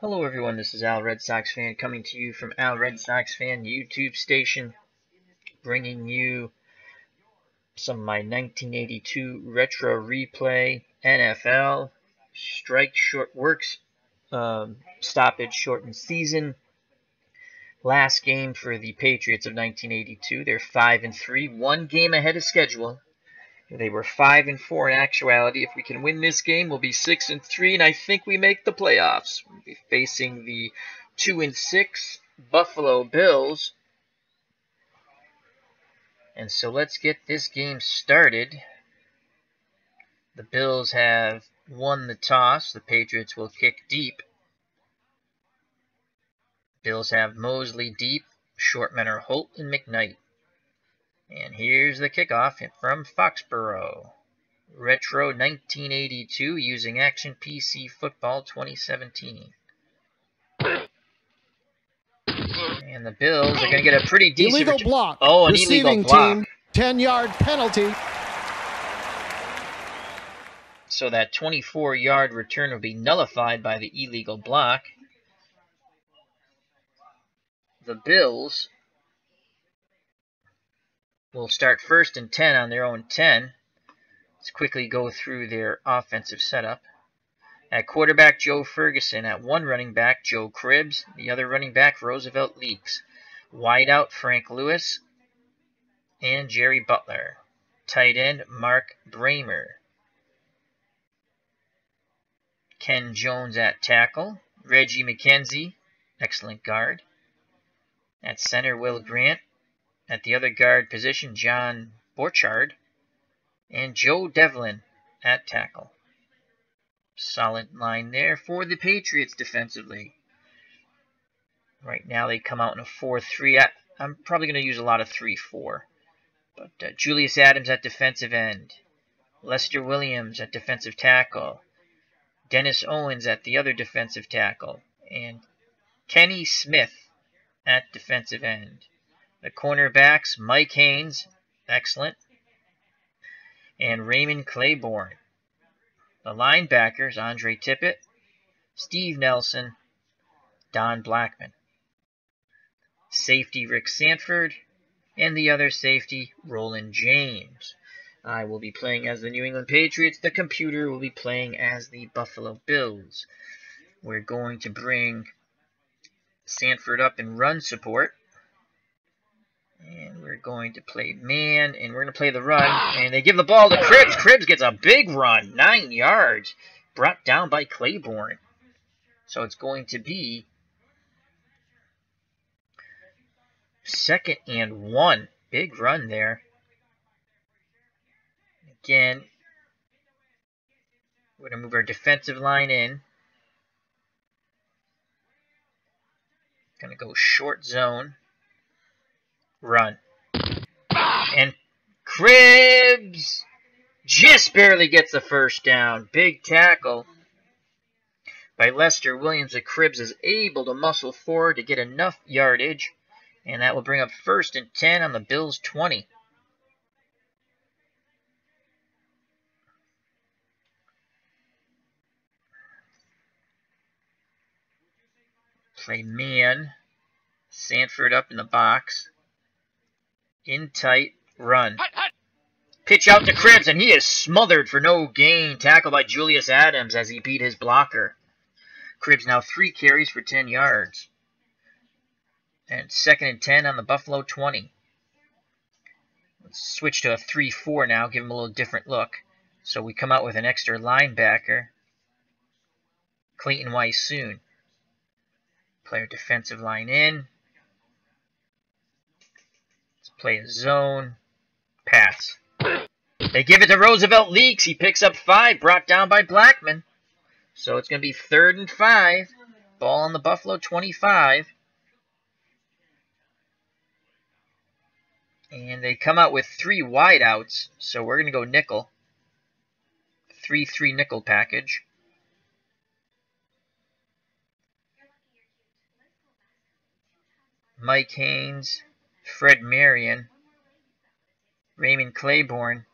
Hello everyone, this is Al Red Sox Fan coming to you from Al Red Sox Fan YouTube station, bringing you some of my 1982 retro replay NFL strike short works stoppage shortened season. Last game for the Patriots of 1982. They're 5-3, one game ahead of schedule. They were 5-4 in actuality. If we can win this game, we'll be 6-3, and I think we make the playoffs. We'll be facing the 2-6 Buffalo Bills. And so let's get this game started. The Bills have won the toss. The Patriots will kick deep. Bills have Mosley deep, Shortman are Holt and McKnight. And here's the kickoff from Foxborough. Retro 1982 using Action PC Football 2017. And the Bills are going to get a pretty decent illegal block. Oh, an Receiving illegal block. Team, 10-yard penalty. So that 24-yard return will be nullified by the illegal block. The Bills will start 1st and 10 on their own 10. Let's quickly go through their offensive setup. At quarterback, Joe Ferguson. At one running back, Joe Cribbs. The other running back, Roosevelt Leaks. Wide out, Frank Lewis and Jerry Butler. Tight end, Mark Bramer. Ken Jones at tackle. Reggie McKenzie, excellent guard. At center, Will Grant. At the other guard position, John Borchard. And Joe Devlin at tackle. Solid line there for the Patriots defensively. Right now they come out in a 4-3. I'm probably going to use a lot of 3-4. But Julius Adams at defensive end. Lester Williams at defensive tackle. Dennis Owens at the other defensive tackle. And Kenny Smith at defensive end. The cornerbacks, Mike Haynes, excellent. And Raymond Claiborne. The linebackers, Andre Tippett, Steve Nelson, Don Blackman. Safety, Rick Sanford, and the other safety, Roland James. I will be playing as the New England Patriots. The computer will be playing as the Buffalo Bills. We're going to bring Sanford up in run support. And we're going to play man, and we're going to play the run. And they give the ball to Cribbs. Cribbs gets a big run, 9 yards, brought down by Claiborne. So it's going to be 2nd and 1. Big run there. Again, we're going to move our defensive line in. Going to go short zone. Run. And Cribbs just barely gets the first down. Big tackle by Lester Williams. The Cribbs is able to muscle forward to get enough yardage. And that will bring up 1st and 10 on the Bills' 20. Play man. Sanford up in the box. In tight, run. Pitch out to Cribbs, and he is smothered for no gain. Tackled by Julius Adams as he beat his blocker. Cribbs now 3 carries for 10 yards. And 2nd and 10 on the Buffalo 20. Let's switch to a 3-4 now, give him a little different look. So we come out with an extra linebacker, Clayton Weisoon. Play our defensive line in. Play a zone. Pass. They give it to Roosevelt Leaks. He picks up 5, brought down by Blackman. So it's going to be 3rd and 5. Ball on the Buffalo 25. And they come out with 3 wideouts. So we're going to go nickel. 3-3 nickel package. Mike Haynes. Fred Marion, Raymond Claiborne,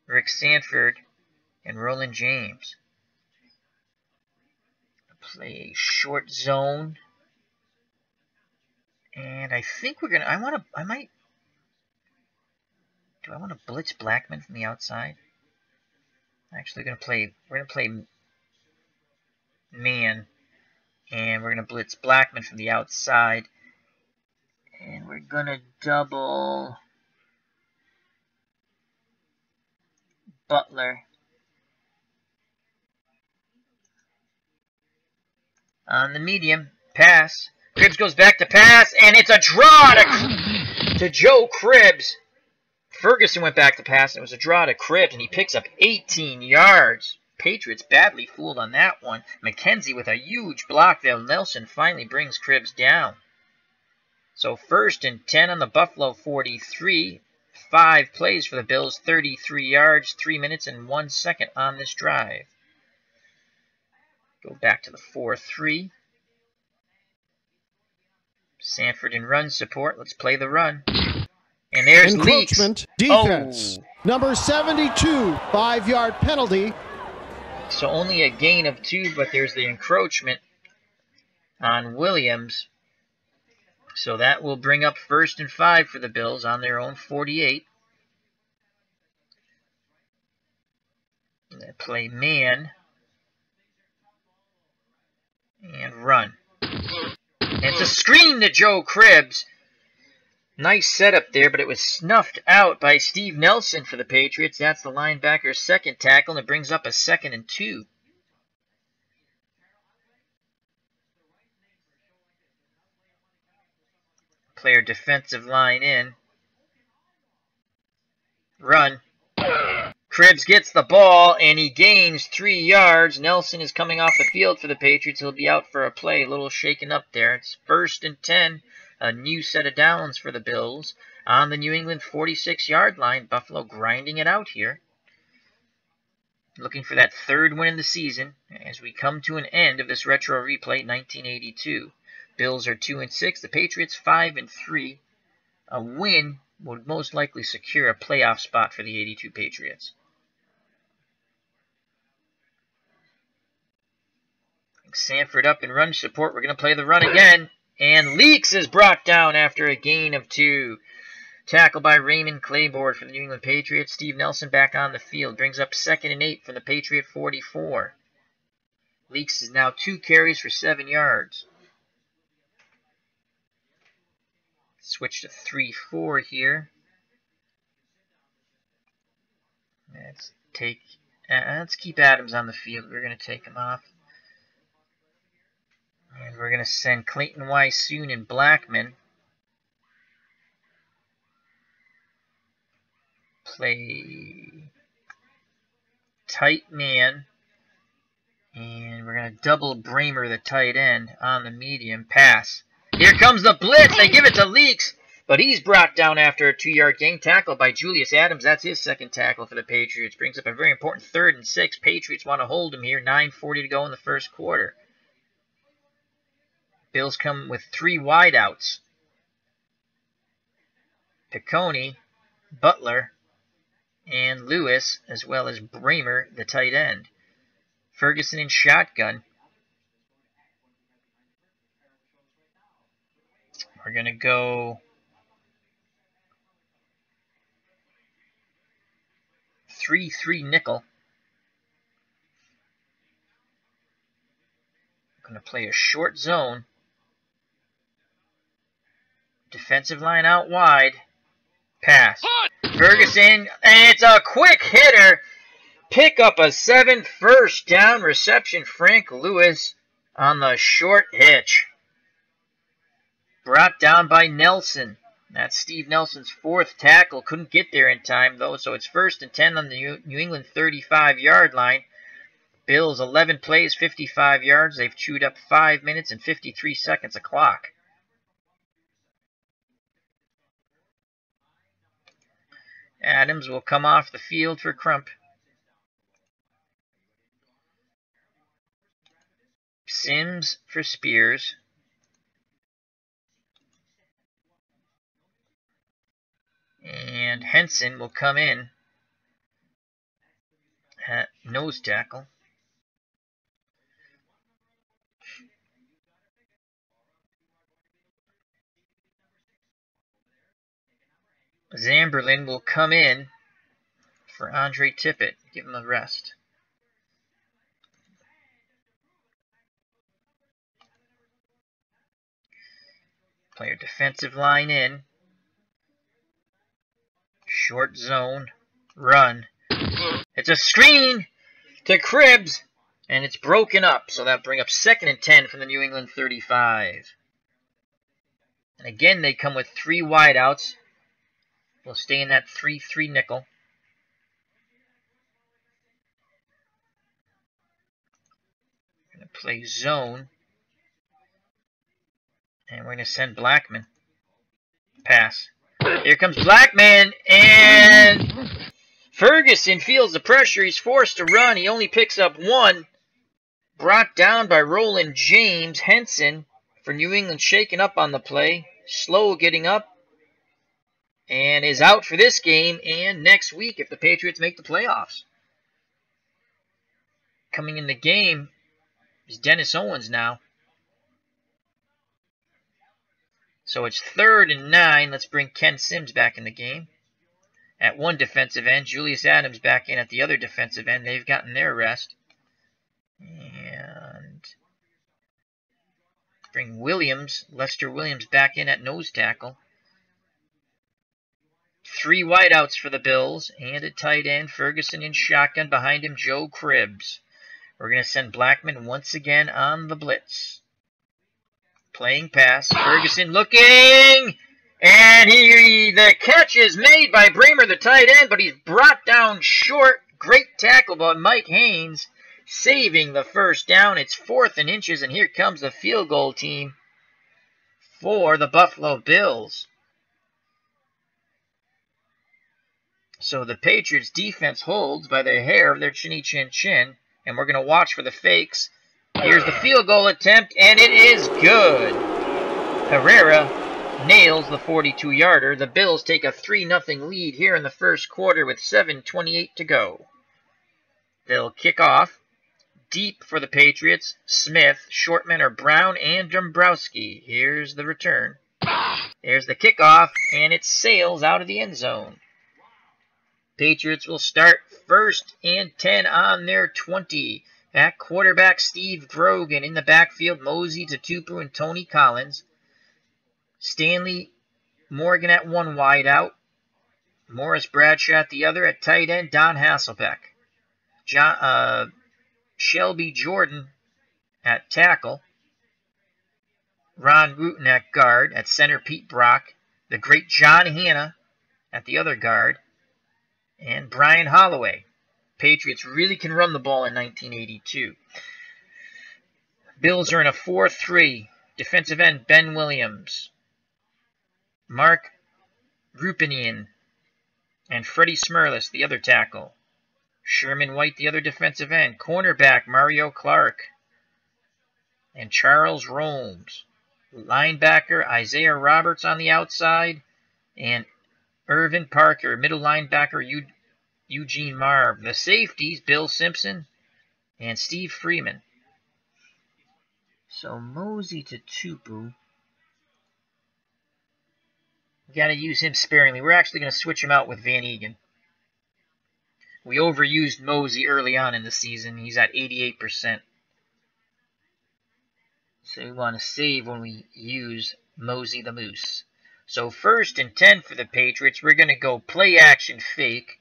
Rick Sanford, and Roland James. Play a short zone. And I think we're gonna. Do I want to blitz Blackman from the outside? Actually, we're gonna play man, and we're gonna blitz Blackman from the outside, and we're gonna double Butler on the medium. Pass. Cribbs goes back to pass, and it's a draw to Joe Cribbs. Ferguson went back to pass, and it was a draw to Cribbs, and he picks up 18 yards. Patriots badly fooled on that one. McKenzie with a huge block there. Nelson finally brings Cribbs down. So 1st and 10 on the Buffalo 43. 5 plays for the Bills, 33 yards, 3 minutes and 1 second on this drive. Go back to the 4-3. Sanford in run support. Let's play the run. And there's encroachment defense. Oh. Number 72, 5-yard penalty. So only a gain of 2, but there's the encroachment on Williams. So that will bring up 1st and 5 for the Bills on their own 48. They play man and run. And it's a screen to Joe Cribbs. Nice setup there, but it was snuffed out by Steve Nelson for the Patriots. That's the linebacker's 2nd tackle, and it brings up a 2nd and 2. Player defensive line in. Run. Cribbs gets the ball, and he gains 3 yards. Nelson is coming off the field for the Patriots. He'll be out for a play. A little shaken up there. It's 1st and 10. A new set of downs for the Bills. On the New England 46-yard line. Buffalo grinding it out here. Looking for that 3rd win in the season as we come to an end of this retro replay 1982. Bills are 2-6. The Patriots 5-3. A win would most likely secure a playoff spot for the 82 Patriots. Sanford up in run support. We're going to play the run again. And Leaks is brought down after a gain of 2. Tackle by Raymond Claiborne for the New England Patriots. Steve Nelson back on the field. Brings up 2nd and 8 from the Patriot 44. Leaks is now 2 carries for 7 yards. Switch to 3-4 here. Let's keep Adams on the field. We're going to take him off. And we're going to send Clayton Wysoon and Blackman. Play tight man. And we're going to double Bramer, the tight end, on the medium. Pass. Here comes the blitz. They give it to Leaks. But he's brought down after a 2-yard gain. Tackle by Julius Adams. That's his 2nd tackle for the Patriots. Brings up a very important 3rd and 6. Patriots want to hold him here. 9:40 to go in the 1st quarter. Bills come with 3 wideouts. Piccone, Butler, and Lewis, as well as Bramer, the tight end. Ferguson in shotgun. We're going to go 3-3 nickel. We're going to play a short zone. Defensive line out wide. Pass. Ferguson, and it's a quick hitter. Pick up a 7 first down reception. Frank Lewis on the short hitch. Brought down by Nelson. That's Steve Nelson's 4th tackle. Couldn't get there in time, though, so it's 1st and 10 on the New England 35-yard line. Bills, 11 plays, 55 yards. They've chewed up 5 minutes and 53 seconds of clock. Adams will come off the field for Crump. Sims for Spears. And Henson will come in at nose tackle. Zamberlin will come in for Andre Tippett. Give him a rest. Player defensive line in. Short zone. Run. It's a screen to Cribbs. And it's broken up. So that'll bring up 2nd and 10 from the New England 35. And again, they come with 3 wideouts. We'll stay in that 3-3 nickel. Going to play zone. And we're going to send Blackman. Pass. Here comes Blackman, and Ferguson feels the pressure. He's forced to run. He only picks up 1. Brought down by Roland James. Henson for New England shaking up on the play. Slow getting up. And is out for this game and next week if the Patriots make the playoffs. Coming in the game is Dennis Owens now. So it's 3rd and 9. Let's bring Ken Sims back in the game. At one defensive end, Julius Adams back in at the other defensive end. They've gotten their rest. And bring Williams, Lester Williams, back in at nose tackle. 3 wideouts for the Bills and a tight end. Ferguson in shotgun. Behind him, Joe Cribbs. We're going to send Blackman once again on the blitz. Playing pass. Ferguson looking. And the catch is made by Bramer, the tight end, but he's brought down short. Great tackle by Mike Haynes, saving the first down. It's 4th and inches, and here comes the field goal team for the Buffalo Bills. So the Patriots defense holds by the hair of their chinny chin chin, and we're going to watch for the fakes. Here's the field goal attempt, and it is good. Herrera nails the 42-yarder. The Bills take a 3-0 lead here in the first quarter with 7:28 to go. They'll kick off. Deep for the Patriots. Smith, Shortman are Brown, and Dombrowski. Here's the return. There's the kickoff, and it sails out of the end zone. Patriots will start 1st and 10 on their 20. At quarterback, Steve Grogan. In the backfield, Mosey, Tupu, and Tony Collins. Stanley Morgan at 1 wideout. Morris Bradshaw at the other. At tight end, Don Hasselbeck. Shelby Jordan at tackle. Ron Wooten at guard. At center, Pete Brock. The great John Hanna at the other guard. And Brian Holloway. Patriots really can run the ball in 1982. Bills are in a 4-3. Defensive end, Ben Williams. Mark Rupinian. And Freddie Smerlis, the other tackle. Sherman White, the other defensive end. Cornerback, Mario Clark. And Charles Romes. Linebacker, Isaiah Roberts on the outside. And Irvin Parker. Middle linebacker, Eugene Marv. The safeties, Bill Simpson and Steve Freeman. So Mosey to Tupu. We got to use him sparingly. We're actually going to switch him out with Van Egan. We overused Mosey early on in the season. He's at 88%. So we want to save when we use Mosey the Moose. So 1st and 10 for the Patriots. We're going to go play action fake.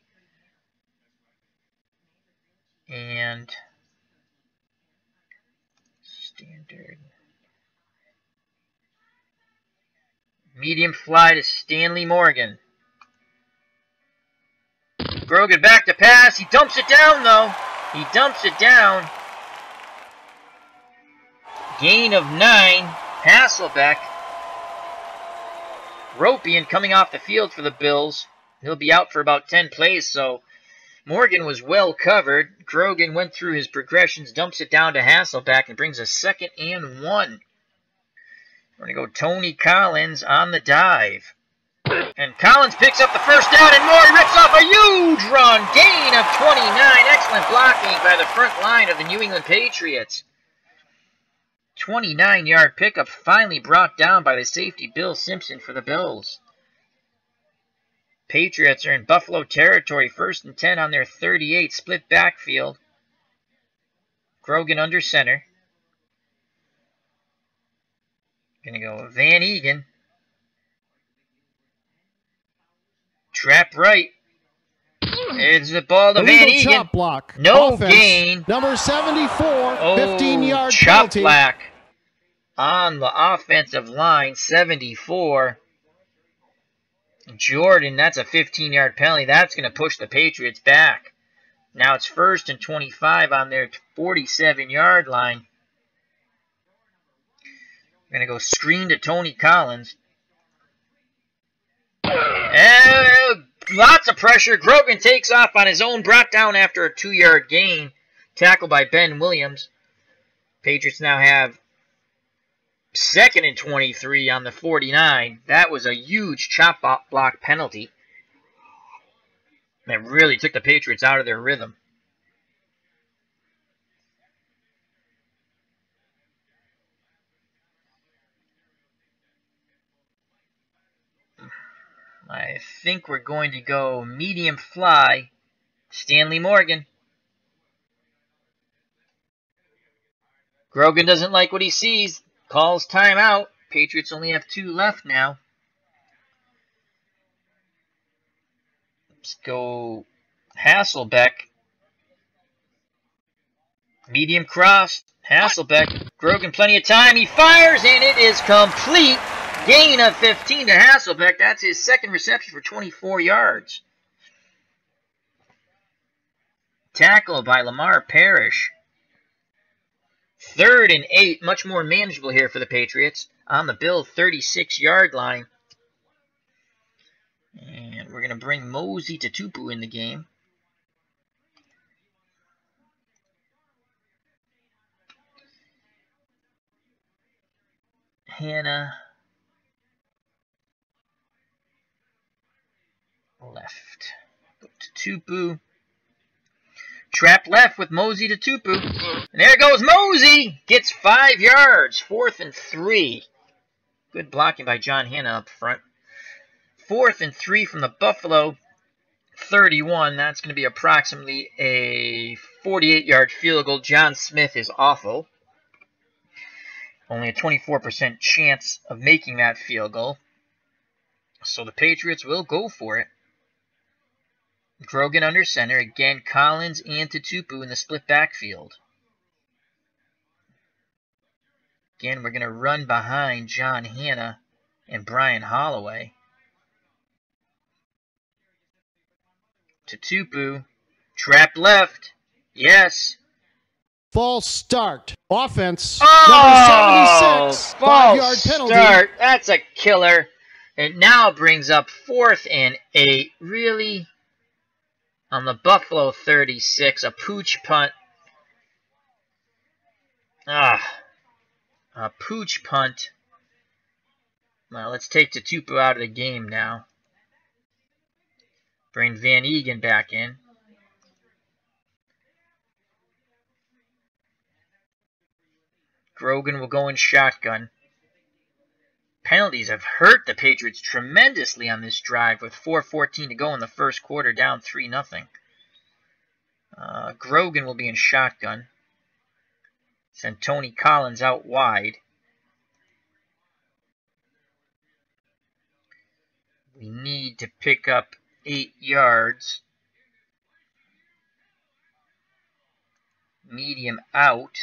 And standard. Medium fly to Stanley Morgan. Grogan back to pass. He dumps it down, though. He dumps it down. Gain of 9. Hasselbeck. Ropian coming off the field for the Bills. He'll be out for about 10 plays, so Morgan was well covered. Grogan went through his progressions, dumps it down to Hasselbeck, and brings a 2nd and 1. We're going to go Tony Collins on the dive. And Collins picks up the first down, and Moore rips off a huge run. Gain of 29. Excellent blocking by the front line of the New England Patriots. 29-yard pickup finally brought down by the safety Bill Simpson for the Bills. Patriots are in Buffalo territory, 1st and 10 on their 38, split backfield. Grogan under center. Gonna go Van Egan. Trap right. It's the ball to Van Egan. Chop block. No Offense, gain. Number 74, 15-yard chop penalty. block on the offensive line, 74. Jordan, that's a 15-yard penalty. That's going to push the Patriots back. Now it's 1st and 25 on their 47-yard line. We're going to go screen to Tony Collins. And lots of pressure. Grogan takes off on his own, brought down after a 2-yard gain. Tackled by Ben Williams. Patriots now have 2nd and 23 on the 49. That was a huge chop block penalty. That really took the Patriots out of their rhythm. I think we're going to go medium fly. Stanley Morgan. Grogan doesn't like what he sees. Calls timeout. Patriots only have 2 left now. Let's go Hasselbeck. Medium cross. Hasselbeck. Grogan plenty of time. He fires and it is complete. Gain of 15 to Hasselbeck. That's his 2nd reception for 24 yards. Tackle by Lamar Parrish. 3rd and 8. Much more manageable here for the Patriots. On the Bill 36-yard line. And we're going to bring Mosey to Tupu in the game. Hannah. Left. Go to Tupu. Trap left with Mosey to Tupu. And there goes Mosey. Gets 5 yards. 4th and 3. Good blocking by John Hannah up front. 4th and 3 from the Buffalo 31. That's going to be approximately a 48-yard field goal. John Smith is awful. Only a 24% chance of making that field goal. So the Patriots will go for it. Grogan under center. Again, Collins and Tupu in the split backfield. Again, we're going to run behind John Hannah and Brian Holloway. Tupu. Trap left. Yes. False start. Offense. Oh, Number 76. 5-yard penalty. Start. That's a killer. It now brings up 4th and 8. Really? On the Buffalo 36, a pooch punt. A pooch punt. Well, let's take Tupu out of the game now. Bring Van Egan back in. Grogan will go in shotgun. Penalties have hurt the Patriots tremendously on this drive with 4:14 to go in the first quarter, down 3-0. Grogan will be in shotgun. Send Tony Collins out wide. We need to pick up 8 yards. Medium out.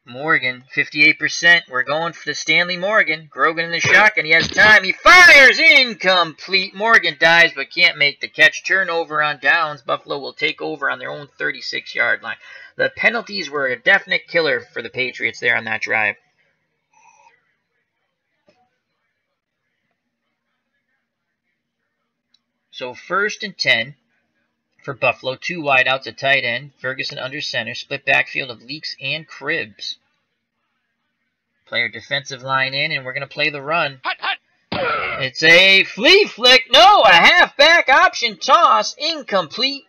Morgan, 58%. We're going for the Stanley Morgan. Grogan in the shotgun. He has time. He fires. Incomplete. Morgan dives but can't make the catch. Turnover on downs. Buffalo will take over on their own 36-yard line. The penalties were a definite killer for the Patriots there on that drive. So 1st and 10 for Buffalo. 2 wideouts, a tight end. Ferguson under center. Split backfield of Leaks and Cribbs. Play our defensive line in, and we're going to play the run. It's a flea flick. No, a halfback option toss. Incomplete.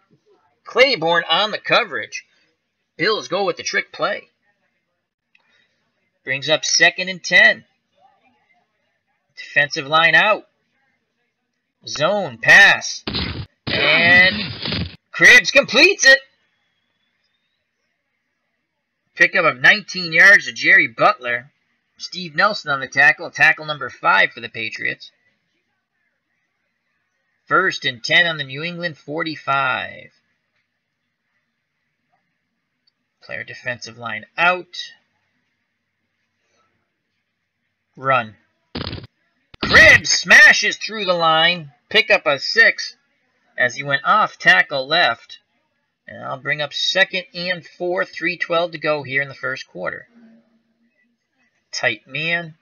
Claiborne on the coverage. Bills go with the trick play. Brings up 2nd and 10. Defensive line out. Zone pass. And Cribbs completes it. Pickup of 19 yards to Jerry Butler. Steve Nelson on the tackle. Tackle number 5 for the Patriots. 1st and 10 on the New England 45. Player defensive line out. Run. Cribbs smashes through the line. Pick up a 6 as he went off tackle left. And I'll bring up 2nd and 4, 3:12 to go here in the first quarter. Tight man.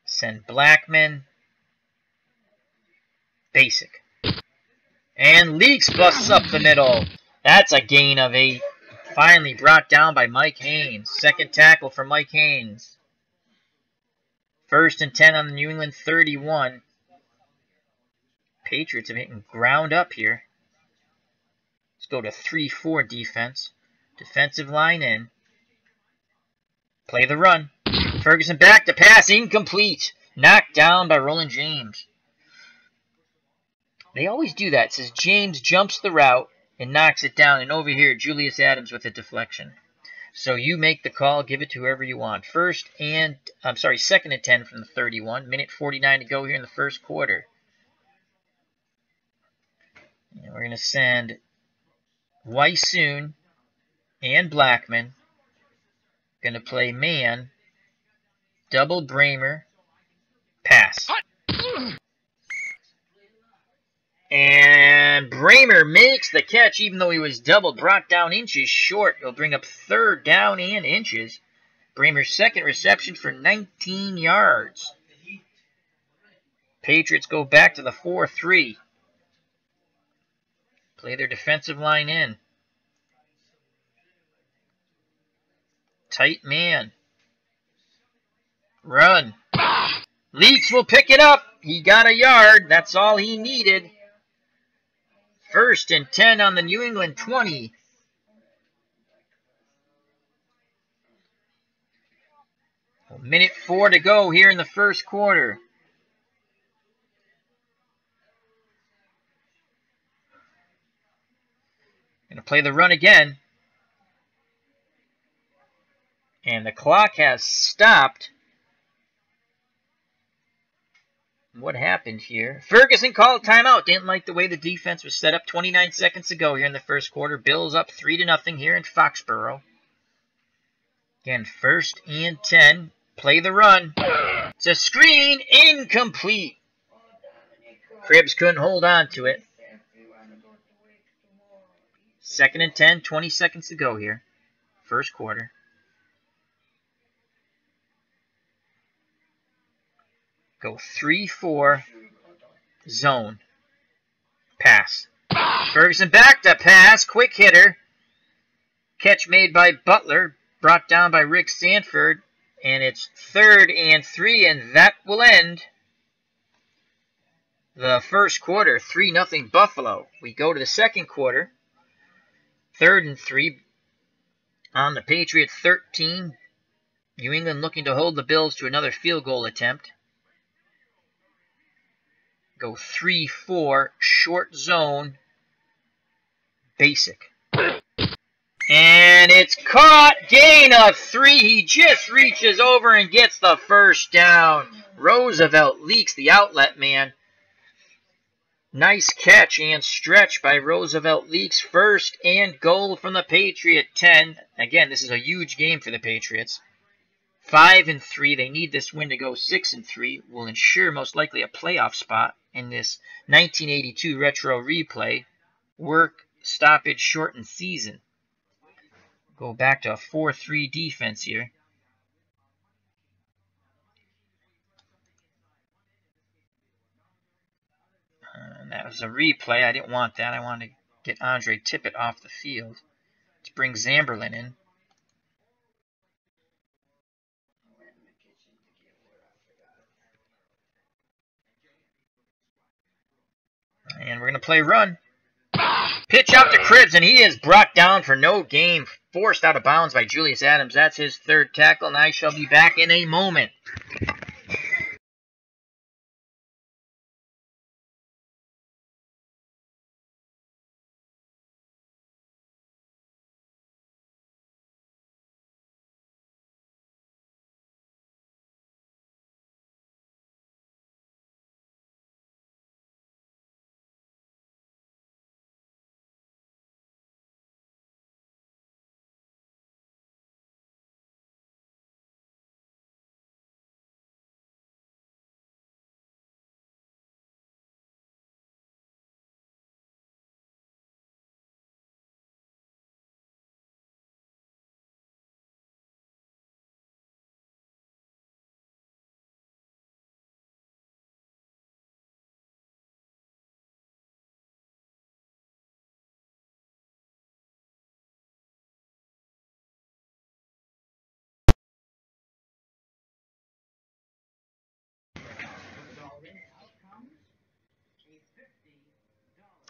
Send Blackman. Basic. And Leaks busts up the middle. That's a gain of 8. Finally brought down by Mike Haynes. 2nd tackle for Mike Haynes. 1st and 10 on the New England 31. Patriots have hitting ground up here. Let's go to 3-4 defense. Defensive line in. Play the run. Ferguson back to pass. Incomplete. Knocked down by Roland James. They always do that. It says James jumps the route and knocks it down. And over here, Julius Adams with a deflection. So you make the call. Give it to whoever you want. 2nd and 10 from the 31. Minute 49 to go here in the first quarter. And we're going to send Weissoon and Blackman. Going to play man. Double Bramer. Pass. And Bramer makes the catch even though he was doubled. Brought down inches short. He'll bring up 3rd down and inches. Bramer's 2nd reception for 19 yards. Patriots go back to the 4-3. Play their defensive line in. Tight man. Run. Leaks will pick it up. He got a yard. That's all he needed. 1st and 10 on the New England 20. Minute 4 to go here in the first quarter. Going to play the run again. And the clock has stopped. What happened here? Ferguson called timeout. Didn't like the way the defense was set up. 29 seconds to go here in the first quarter. Bills up 3-0 here in Foxborough. Again, 1st and 10. Play the run. It's a screen. Incomplete. Cribbs couldn't hold on to it. 2nd and 10. 20 seconds to go here. First quarter. Go 3-4. Zone. Pass. Ferguson back to pass. Quick hitter. Catch made by Butler. Brought down by Rick Sanford. And it's 3rd and 3. And that will end the first quarter. 3-0 Buffalo. We go to the second quarter. 3rd and 3 on the Patriots 13. New England looking to hold the Bills to another field goal attempt. Go 3-4, short zone, basic. And it's caught, gain of 3. He just reaches over and gets the first down. Roosevelt Leaks, the outlet man. Nice catch and stretch by Roosevelt Leaks. 1st and goal from the Patriot 10. Again, this is a huge game for the Patriots. 5-3. They need this win to go 6-3. Will ensure most likely a playoff spot in this 1982 retro replay. Work stoppage shortened season. Go back to a 4-3 defense here. And that was a replay. I didn't want that. I wanted to get Andre Tippett off the field. Let's bring Zamberlin in. And we're going to play run. Pitch out to Cribbs, and he is brought down for no gain. Forced out of bounds by Julius Adams. That's his 3rd tackle, and I shall be back in a moment.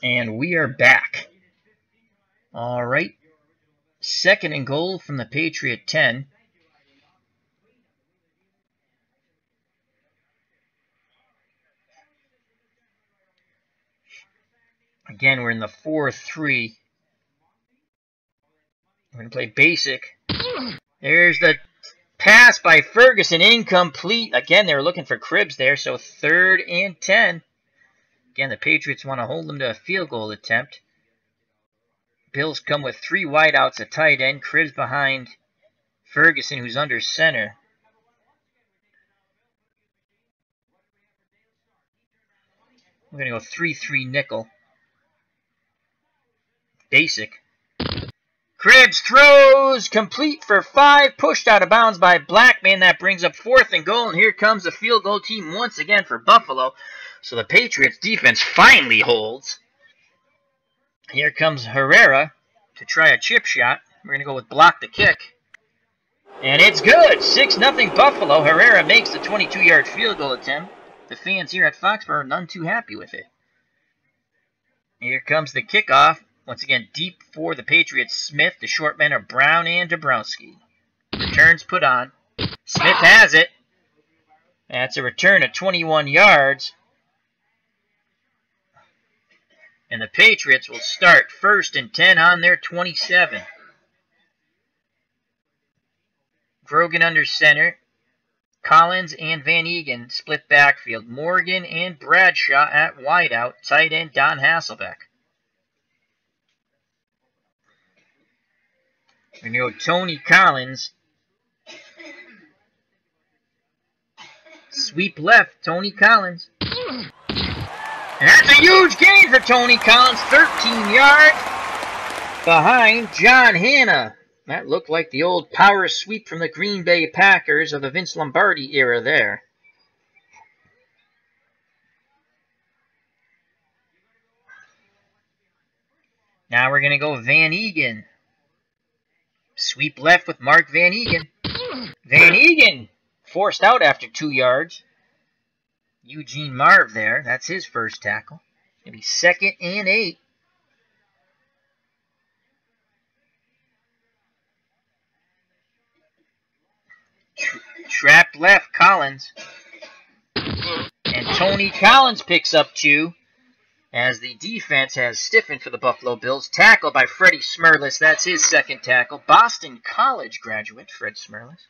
And we are back. All right. 2nd and goal from the Patriot 10. Again, we're in the 4-3. We're going to play basic. There's the pass by Ferguson, incomplete. Again, they were looking for Cribbs there, so 3rd and 10. Again, the Patriots want to hold them to a field goal attempt. Bills come with 3 wideouts at tight end. Cribbs behind Ferguson, who's under center. We're going to go 3-3 nickel. Basic. Cribbs throws, complete for 5, pushed out of bounds by Blackman. That brings up 4th and goal, and here comes the field goal team once again for Buffalo. So the Patriots defense finally holds. Here comes Herrera to try a chip shot. We're going to go with block the kick. And it's good. 6-0 Buffalo. Herrera makes the 22-yard field goal attempt. The fans here at Foxborough are none too happy with it. Here comes the kickoff. Once again, deep for the Patriots. Smith, the short men are Brown and Dabrowski. Returns put on. Smith has it. That's a return of 21 yards. And the Patriots will start 1st and 10 on their 27. Grogan under center. Collins and Van Eegen split backfield. Morgan and Bradshaw at wideout. Tight end Don Hasselbeck. We're going to go Tony Collins. Sweep left, Tony Collins. And that's a huge gain for Tony Collins. 13 yards behind John Hanna. That looked like the old power sweep from the Green Bay Packers of the Vince Lombardi era there. Now we're going to go Van Eegen. Sweep left with Mark Van Eegen. Van Eegen forced out after 2 yards. Eugene Marv there. That's his first tackle. Going to be 2nd and 8. Trapped left, Collins. And Tony Collins picks up 2 as the defense has stiffened for the Buffalo Bills. Tackled by Freddie Smerlis. That's his 2nd tackle. Boston College graduate, Fred Smerlis.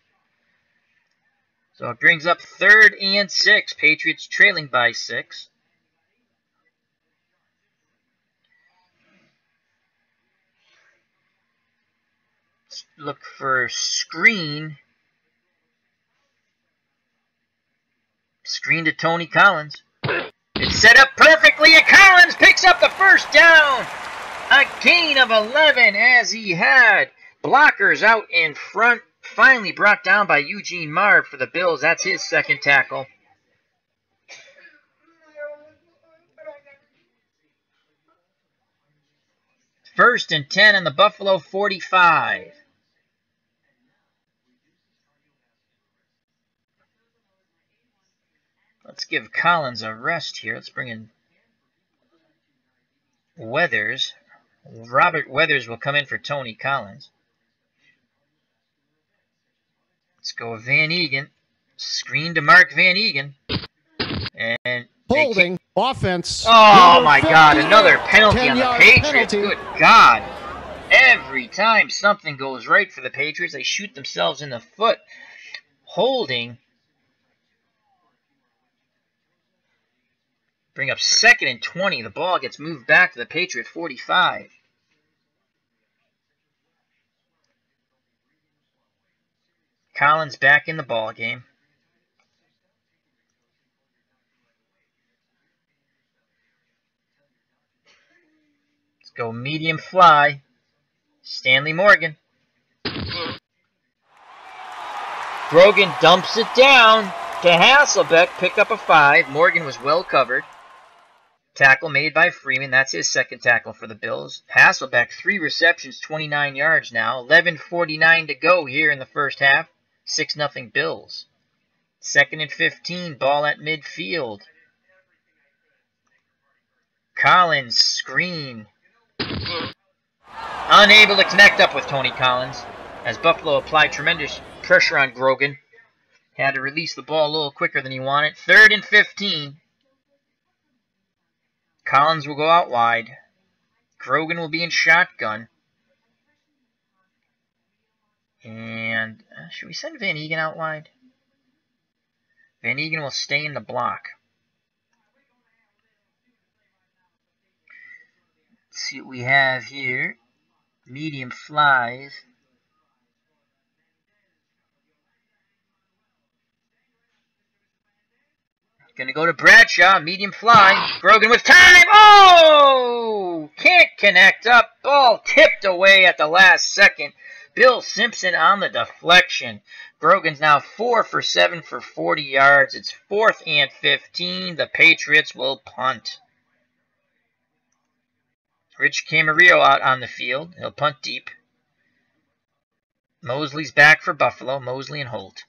So it brings up 3rd and 6. Patriots trailing by 6. Let's look for screen. Screen to Tony Collins. It's set up perfectly, and Collins picks up the 1st down. A gain of 11 as he had blockers out in front. Finally brought down by Eugene Marv for the Bills. That's his 2nd tackle. First and 10 on the Buffalo 45. Let's give Collins a rest here. Let's bring in Weathers. Robert Weathers will come in for Tony Collins. Let's go Van Eegen. Screen to Mark Van Eegen. And holding offense. Oh my God, another penalty on the Patriots. Good God. Every time something goes right for the Patriots, they shoot themselves in the foot. Holding. Bring up 2nd and 20. The ball gets moved back to the Patriot 45. Collins back in the ball game. Let's go medium fly. Stanley Morgan. Grogan dumps it down to Hasselbeck. Pick up a 5. Morgan was well covered. Tackle made by Freeman. That's his 2nd tackle for the Bills. Hasselbeck, 3 receptions, 29 yards now. 11:49 to go here in the first half. 6-0 Bills. 2nd and 15. Ball at midfield. Collins, screen. Unable to connect up with Tony Collins as Buffalo applied tremendous pressure on Grogan. Had to release the ball a little quicker than he wanted. 3rd and 15. Collins will go out wide. Grogan will be in shotgun. And should we send Van Eegen out wide? Van Eegen will stay in the block. Let's see what we have here. Medium flies. Gonna go to Bradshaw, medium fly. Grogan with time. Oh! Can't connect up. Ball tipped away at the last second. Bill Simpson on the deflection. Grogan's now 4 for 7 for 40 yards. It's 4th and 15. The Patriots will punt. Rich Camarillo out on the field. He'll punt deep. Mosley's back for Buffalo. Mosley and Holt.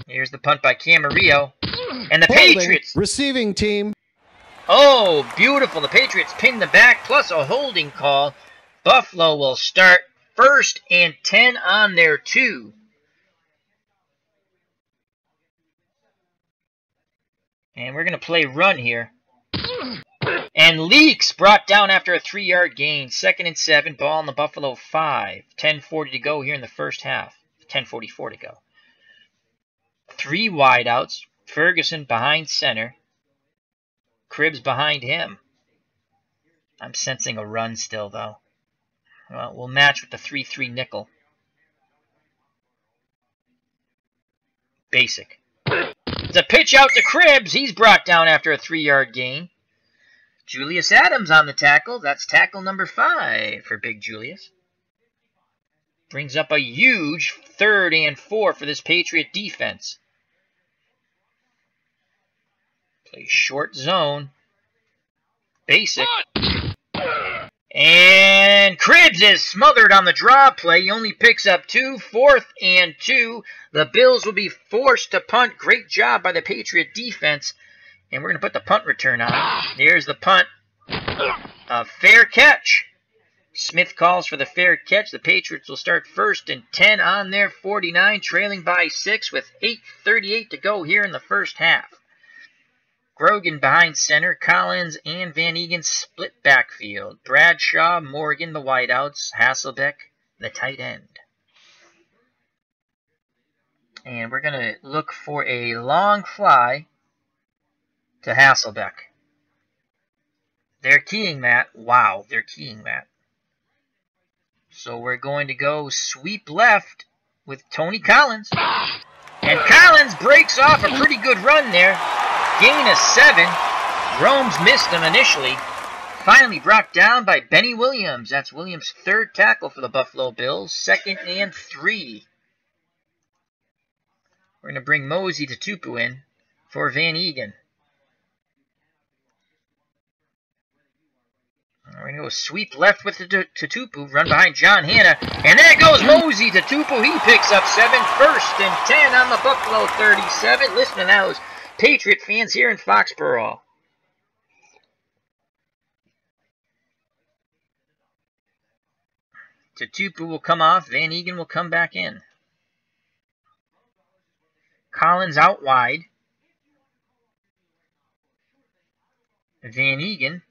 Here's the punt by Camarillo. And the Patriots. Receiving team. Oh, beautiful. The Patriots pin the back plus a holding call. Buffalo will start 1st and 10 on their 2. And we're going to play run here. And Leaks brought down after a 3-yard gain. 2nd and 7. Ball on the Buffalo 5. 10:40 to go here in the first half. 10:44 to go. 3 wideouts. Ferguson behind center. Cribbs behind him. I'm sensing a run still, though. Well, we'll match with the 3-3 nickel. Basic. It's a pitch out to Cribbs. He's brought down after a 3-yard gain. Julius Adams on the tackle. That's tackle number 5 for Big Julius. Brings up a huge 3rd and 4 for this Patriot defense. Play short zone. Basic. And Cribbs is smothered on the draw play. He only picks up 2. 4th and 2. The Bills will be forced to punt. Great job by the Patriot defense. And we're going to put the punt return on. Here's the punt. A fair catch. Smith calls for the fair catch. The Patriots will start 1st and 10 on their 49, trailing by 6 with 8:38 to go here in the first half. Grogan behind center. Collins and Van Eegen split backfield. Bradshaw, Morgan, the wideouts. Hasselbeck, the tight end. And we're going to look for a long fly to Hasselbeck. They're keying that. Wow, they're keying that. So we're going to go sweep left with Tony Collins. And Collins breaks off a pretty good run there. Gain of 7. Romes missed him initially. Finally brought down by Benny Williams. That's Williams' 3rd tackle for the Buffalo Bills. 2nd and 3. We're going to bring Mosey to Tupu in for Van Eegen. We're going to go sweep left with the Tupu, run behind John Hanna, and there goes Mosey to Tupu. He picks up 7, 1st and 10 on the Buffalo 37. Listen to those Patriot fans here in Foxborough. Tupu will come off. Van Eegen will come back in. Collins out wide. Van Eegen.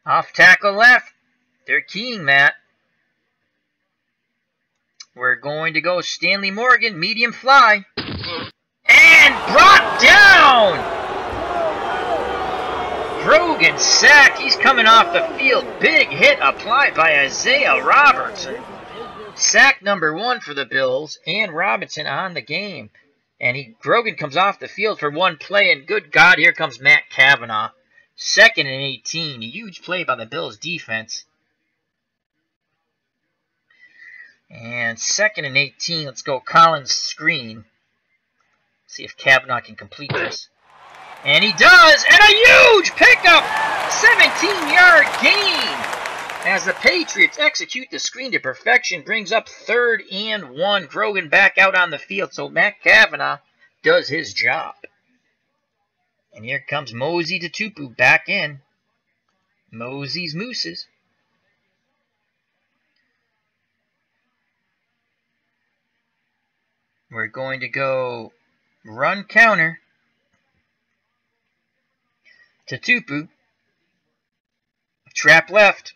Off tackle left. They're keying that. We're going to go Stanley Morgan, medium fly. And brought down! Grogan sacked. He's coming off the field. Big hit applied by Isaiah Robertson. Sack number 1 for the Bills, and Robinson on the game. And Grogan comes off the field for one play, and good God, here comes Matt Cavanaugh. 2nd and 18. A huge play by the Bills defense. And 2nd and 18. Let's go Collins screen. See if Cavanaugh can complete this. And he does! And a huge pickup! 17-yard gain! As the Patriots execute the screen to perfection, brings up 3rd and 1. Grogan back out on the field. So Matt Cavanaugh does his job. And here comes Mosey to Tupu back in. Mosey's Mooses. We're going to go run counter to Tupu. Trap left.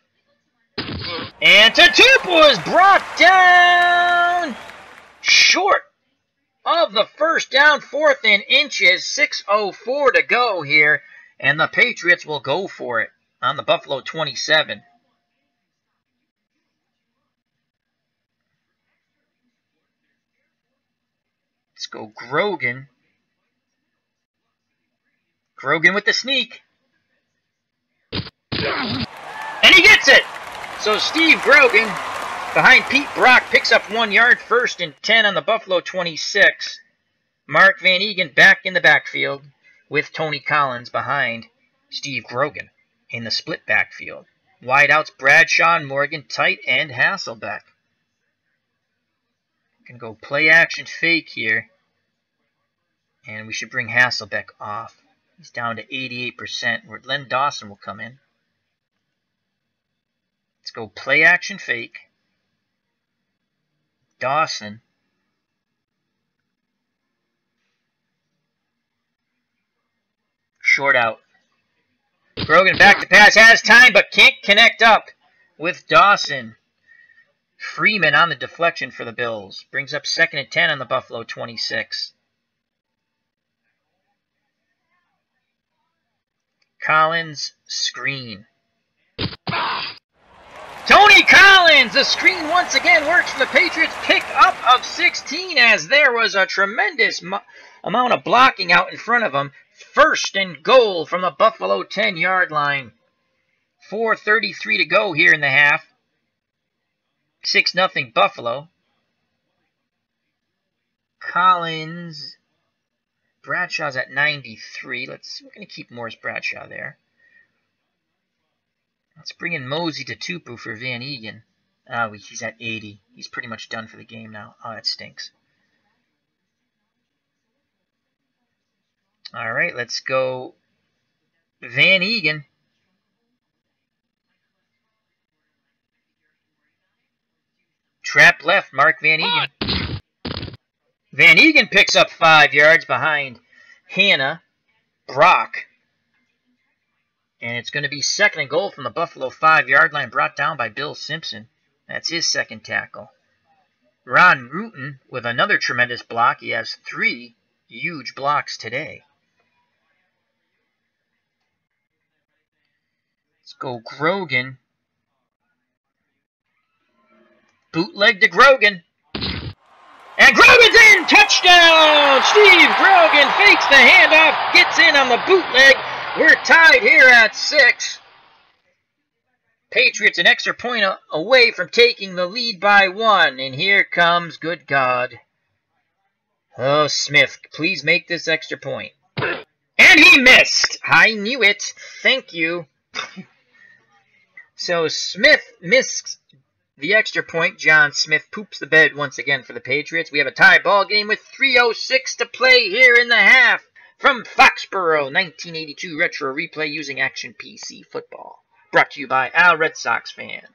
And Tupu is brought down short of the first down, 4th and inches, 6:04 to go here, and the Patriots will go for it on the Buffalo 27. Let's go Grogan. Grogan with the sneak. And he gets it! So Steve Grogan, behind Pete Brock, picks up 1 yard, 1st and 10 on the Buffalo 26. Mark Van Eegen back in the backfield with Tony Collins behind Steve Grogan in the split backfield. Wideouts Bradshaw and Morgan, tight end Hasselbeck. Can go play action fake here. And we should bring Hasselbeck off. He's down to 88%, where Len Dawson will come in. Let's go play action fake. Dawson. Short out. Grogan back to pass, has time, but can't connect up with Dawson. Freeman on the deflection for the Bills. Brings up 2nd and 10 on the Buffalo 26. Collins, screen. Tony Collins! The screen once again works for the Patriots. Pick up of 16 as there was a tremendous amount of blocking out in front of him. 1st and goal from the Buffalo 10-yard line. 4:33 to go here in the half. 6-0 Buffalo. Collins. Bradshaw's at 93. We're going to keep Morris Bradshaw there. Let's bring in Mosey to Tupu for Van Eegen. He's at 80. He's pretty much done for the game now. Oh, that stinks. All right, let's go Van Eegen. Trap left, Mark Van Eegen. Van Eegen picks up 5 yards behind Hannah Brock. And it's going to be 2nd and goal from the Buffalo 5-yard line, brought down by Bill Simpson. That's his 2nd tackle. Ron Rutan with another tremendous block. He has 3 huge blocks today. Let's go Grogan. Bootleg to Grogan. And Grogan's in! Touchdown! Steve Grogan fakes the handoff, gets in on the bootleg. We're tied here at 6. Patriots an extra point away from taking the lead by 1. And here comes, good God. Oh, Smith, please make this extra point. And he missed! I knew it. Thank you. So Smith missed the extra point. John Smith poops the bed once again for the Patriots. We have a tie ball game with 3:06 to play here in the half. From Foxborough, 1982 retro replay using Action PC Football. Brought to you by Al Red Sox Fan.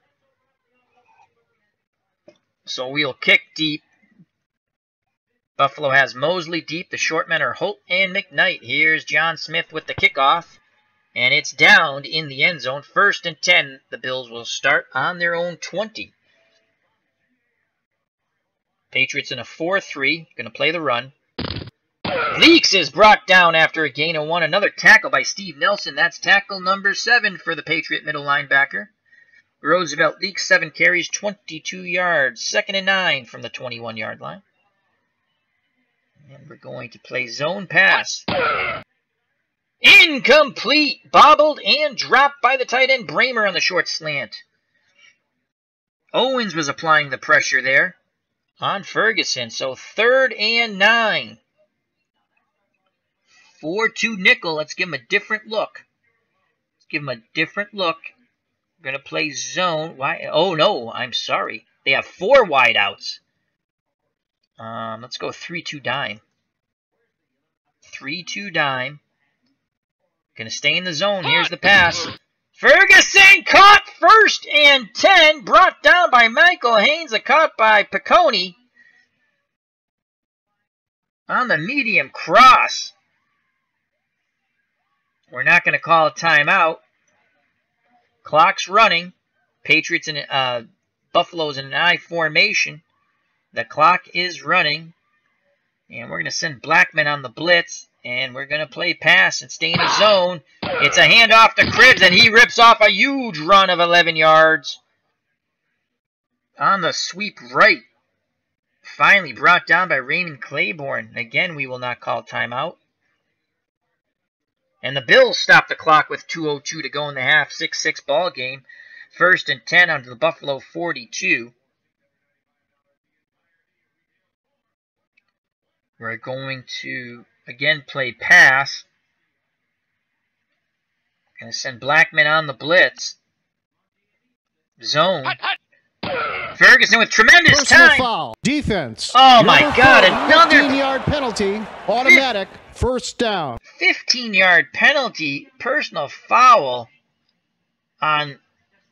So we'll kick deep. Buffalo has Mosley deep. The short men are Holt and McKnight. Here's John Smith with the kickoff. And it's down in the end zone. 1st and 10. The Bills will start on their own 20. Patriots in a 4-3. Going to play the run. Leaks is brought down after a gain of 1. Another tackle by Steve Nelson. That's tackle number 7 for the Patriot middle linebacker. Roosevelt Leaks, 7 carries, 22 yards. 2nd and 9 from the 21-yard line. And we're going to play zone pass. Incomplete! Bobbled and dropped by the tight end Bramer on the short slant. Owens was applying the pressure there on Ferguson. So 3rd and 9. 4-2 nickel. Let's give him a different look. We're going to play zone. Why? Oh, no. I'm sorry. They have 4 wideouts. Let's go 3-2 dime. 3-2 dime. Going to stay in the zone. Here's the pass. Ferguson caught 1st and 10. Brought down by Michael Haynes. A caught by Piccone on the medium cross. We're not going to call a timeout. Clock's running. Patriots and Buffalo's in an I formation. The clock is running. And we're going to send Blackman on the blitz. And we're going to play pass and stay in the zone. It's a handoff to Cribbs, and he rips off a huge run of 11 yards. On the sweep right. Finally brought down by Raymond Claiborne. Again, we will not call timeout. And the Bills stop the clock with 2:02 to go in the half. 6-6 ball game. 1st and 10 onto the Buffalo 42. We're going to, again, play pass. Going to send Blackman on the blitz. Zone. Ferguson with tremendous Personal time. foul. Defense. Oh, my God. Another 15-yard penalty. Automatic. First down. 15-yard penalty. Personal foul on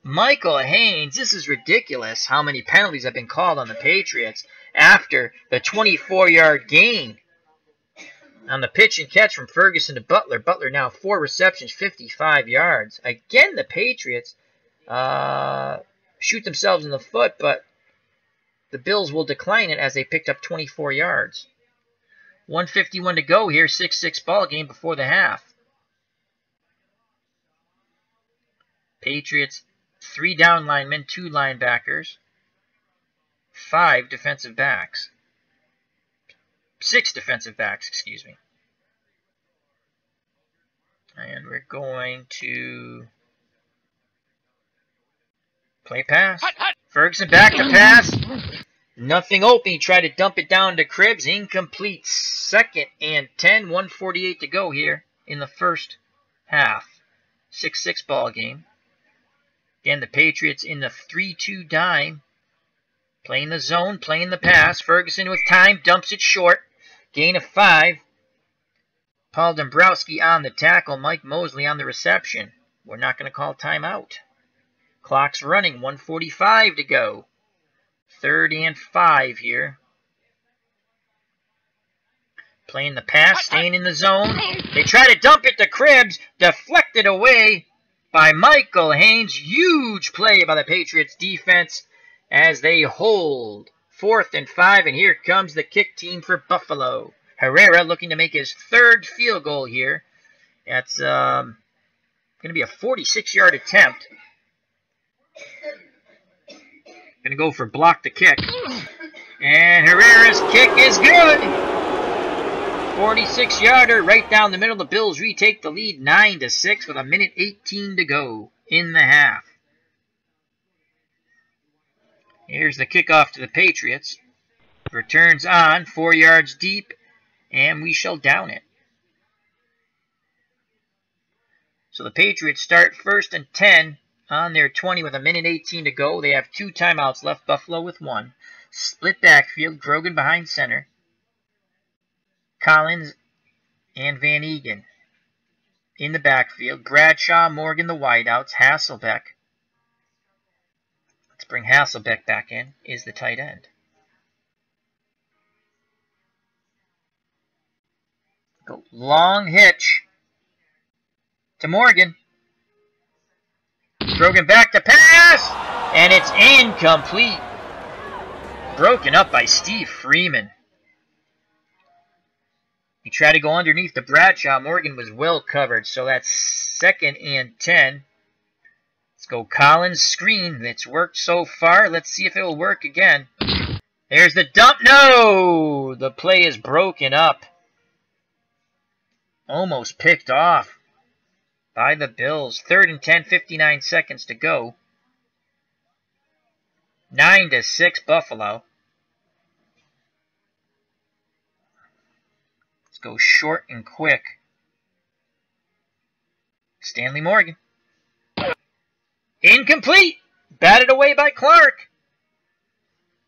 Michael Haynes. This is ridiculous how many penalties have been called on the Patriots after the 24-yard gain on the pitch and catch from Ferguson to Butler. Butler now 4 receptions, 55 yards. Again, the Patriots shoot themselves in the foot, but the Bills will decline it as they picked up 24 yards. 1:51 to go here, 6-6 ball game before the half. Patriots, 3 down linemen, 2 linebackers, 5 defensive backs. 6 defensive backs, excuse me. And we're going to play pass. Ferguson back to pass. Nothing open. He tried to dump it down to Cribbs. Incomplete. 2nd and 10. 1:48 to go here in the first half. 6-6 ball game. Again, the Patriots in the 3-2 dime. Playing the zone, playing the pass. Ferguson with time, dumps it short. Gain of 5. Paul Dombrowski on the tackle. Mike Mosley on the reception. We're not going to call timeout. Clock's running. 1:45 to go. 3rd and 5 here. Playing the pass, staying in the zone. They try to dump it to Cribbs. Deflected away by Michael Haynes. Huge play by the Patriots defense as they hold. 4th and 5, and here comes the kick team for Buffalo. Herrera looking to make his 3rd field goal here. That's going to be a 46-yard attempt. Going to go for block to kick. And Herrera's kick is good. 46-yarder right down the middle. The Bills retake the lead 9-6 with 1:18 to go in the half. Here's the kickoff to the Patriots. Returns on, 4 yards deep, and we shall down it. So the Patriots start 1st and 10 on their 20 with 1:18 to go. They have 2 timeouts left, Buffalo with 1. Split backfield, Grogan behind center. Collins and Van Eegen in the backfield. Bradshaw, Morgan, the wideouts. Hasselbeck. Let's bring Hasselbeck back in, is the tight end. Go long hitch to Morgan. Grogan back to pass, and it's incomplete. Broken up by Steve Freeman. He tried to go underneath the Bradshaw. Morgan was well covered, so that's 2nd and 10. Let's go Collins screen. It's worked so far. Let's see if it will work again. There's the dump. No! The play is broken up. Almost picked off by the Bills. 3rd and 10, 59 seconds to go. 9-6 Buffalo. Let's go short and quick. Stanley Morgan. Incomplete. Batted away by Clark.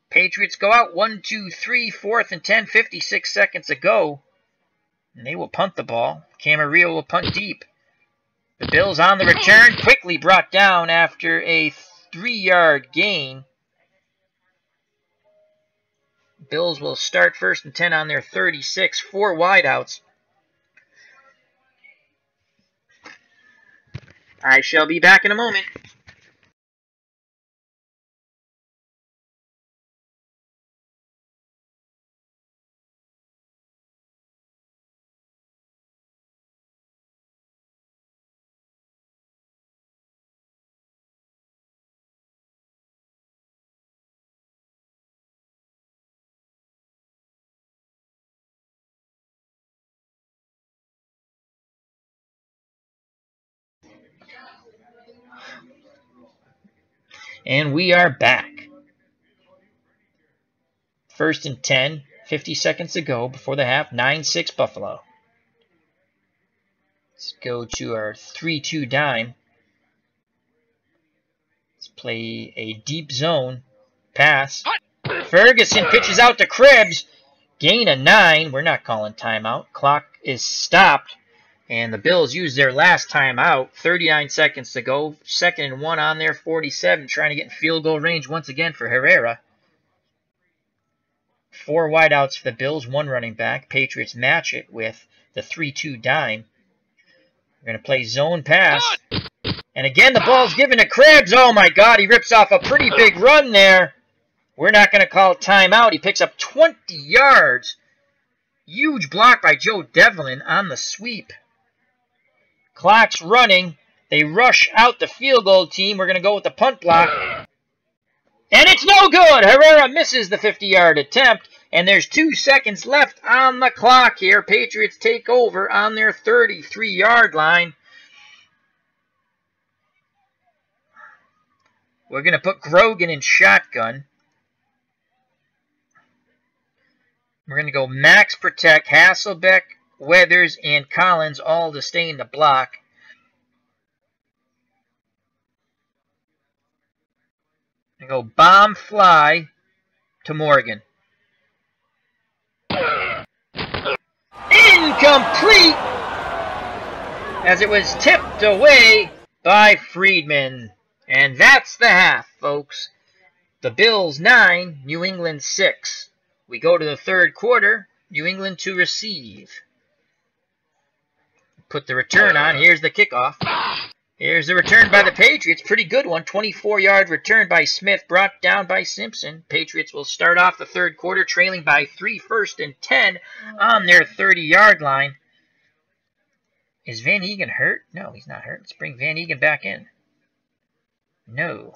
Patriots go out 1, 2, 3, 4th and 10, 56 seconds to go. And they will punt the ball. Camarillo will punt deep. The Bills on the return, quickly brought down after a 3-yard gain. Bills will start 1st and 10 on their 36, 4 wideouts. I shall be back in a moment. And we are back. 1st and 10, 50 seconds to go before the half, 9-6 Buffalo. Let's go to our 3-2 dime. Let's play a deep zone pass. Ferguson pitches out to Cribbs. Gain of 9. We're not calling timeout. Clock is stopped. And the Bills use their last timeout. 39 seconds to go. 2nd and 1 on their 47. Trying to get in field goal range once again for Herrera. 4 wideouts for the Bills. 1 running back. Patriots match it with the 3-2 dime. We're going to play zone pass. And again, the ball's given to Cribbs. Oh, my God. He rips off a pretty big run there. We're not going to call timeout. He picks up 20 yards. Huge block by Joe Devlin on the sweep. Clock's running. They rush out the field goal team. We're going to go with the punt block. And it's no good. Herrera misses the 50-yard attempt. And there's 2 seconds left on the clock here. Patriots take over on their 33-yard line. We're going to put Grogan in shotgun. We're going to go max protect, Hasselbeck, Weathers, and Collins all to stay in the block. And go bomb fly to Morgan. Incomplete! As it was tipped away by Friedman. And that's the half, folks. The Bills 9, New England 6. We go to the 3rd quarter. New England to receive. Put the return on. Here's the kickoff. Here's the return by the Patriots. Pretty good one. 24-yard return by Smith, brought down by Simpson. Patriots will start off the 3rd quarter trailing by 3, 1st and 10 on their 30-yard line. Is Van Egan hurt? No, he's not hurt. Let's bring Van Egan back in. No.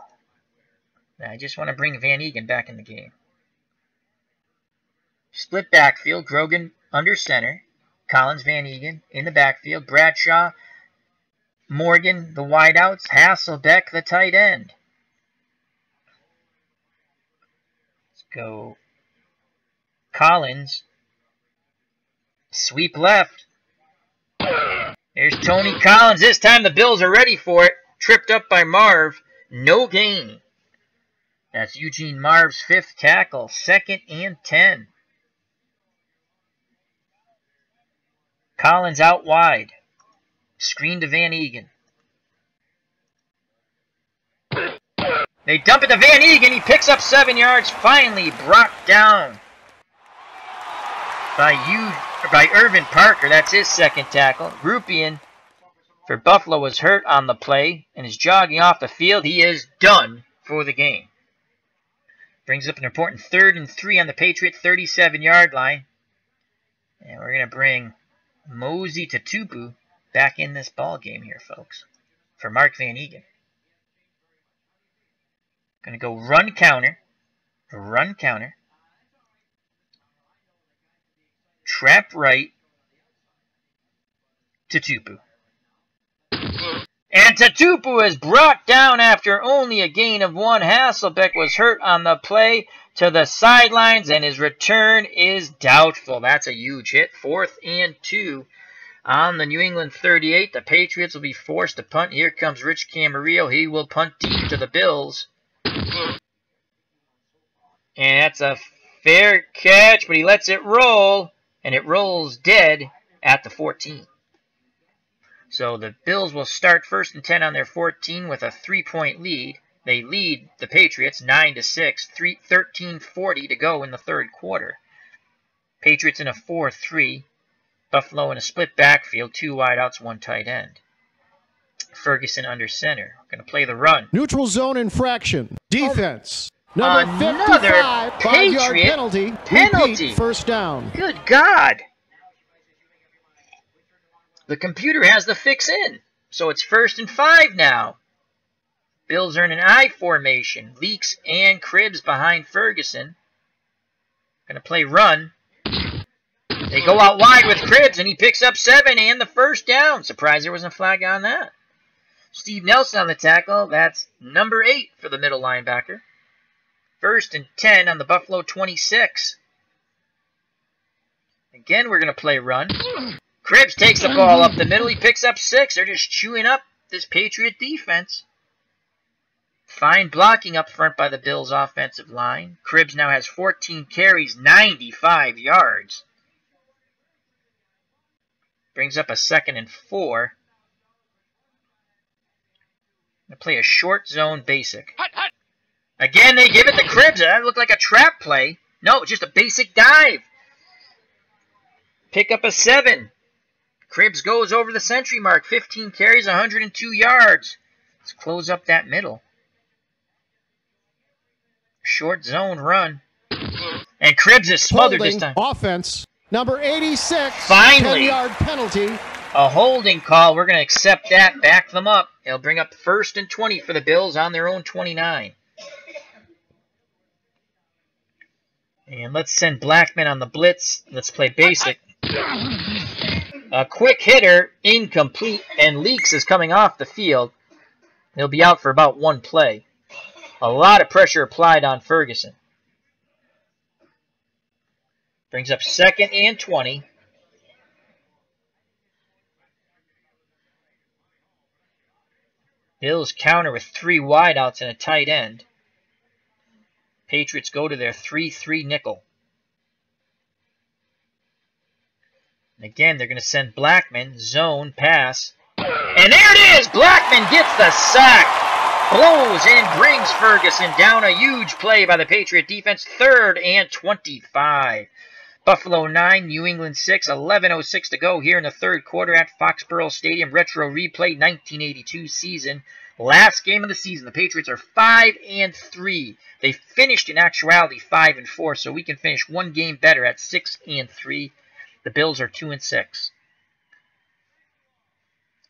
I just want to bring Van Egan back in the game. Split backfield. Grogan under center. Collins, Van Egan in the backfield. Bradshaw, Morgan, the wideouts. Hasselbeck, the tight end. Let's go. Collins. Sweep left. There's Tony Collins. This time the Bills are ready for it. Tripped up by Marv. No gain. That's Eugene Marv's 5th tackle. 2nd and 10. Collins out wide. Screen to Van Egan. They dump it to Van Egan. He picks up 7 yards. Finally brought down by Irvin Parker. That's his 2nd tackle. Rupian for Buffalo was hurt on the play and is jogging off the field. He is done for the game. Brings up an important 3rd and 3 on the Patriots 37-yard line. And we're going to bring Mosey to Tupu back in this ball game here, folks, for Mark Van Egan. Going to go run counter. Run counter. Trap right to Tupu. And Tatupu is brought down after only a gain of 1. Hasselbeck was hurt on the play to the sidelines, and his return is doubtful. That's a huge hit. 4th and 2 on the New England 38. The Patriots will be forced to punt. Here comes Rich Camarillo. He will punt deep to the Bills. And that's a fair catch, but he lets it roll, and it rolls dead at the 14. So the Bills will start 1st and 10 on their 14 with a 3-point lead. They lead the Patriots 9-6, 13:40 to go in the third quarter. Patriots in a 4-3. Buffalo in a split backfield, 2 wideouts, 1 tight end. Ferguson under center. Going to play the run. Neutral zone infraction. Defense. Another 55, 5-yard Patriot penalty. penalty. First down. Good God. The computer has the fix in. So it's 1st and 5 now. Bills are in an I formation. Leaks and Cribbs behind Ferguson. Going to play run. They go out wide with Cribbs, and he picks up 7 and the first down. Surprised there wasn't a flag on that. Steve Nelson on the tackle. That's number 8 for the middle linebacker. 1st and 10 on the Buffalo 26. Again, we're going to play run. Cribbs takes the ball up the middle. He picks up 6. They're just chewing up this Patriot defense. Fine blocking up front by the Bills' offensive line. Cribbs now has 14 carries, 95 yards. Brings up a 2nd and 4. Going to play a short zone basic. Again, they give it to Cribbs. That looked like a trap play. No, just a basic dive. Pick up a 7. Cribbs goes over the century mark. 15 carries, 102 yards. Let's close up that middle. Short zone run. And Cribbs is smothered this time. Offense. Number 86. Finally. 10-yard penalty. A holding call. We're going to accept that. Back them up. It'll bring up 1st and 20 for the Bills on their own 29. And let's send Blackman on the blitz. Let's play basic. A quick hitter, incomplete, and Leaks is coming off the field. He'll be out for about 1 play. A lot of pressure applied on Ferguson. Brings up 2nd and 20. Bills counter with 3 wideouts and a tight end. Patriots go to their 3-3 nickel. And again, they're going to send Blackman, zone, pass. And there it is! Blackman gets the sack! Blows and brings Ferguson down. A huge play by the Patriot defense. 3rd and 25. Buffalo 9, New England 6. 11:06 to go here in the third quarter at Foxborough Stadium. Retro replay 1982 season. Last game of the season. The Patriots are 5-3. They finished in actuality 5-4, so we can finish 1 game better at 6-3. The Bills are 2-6.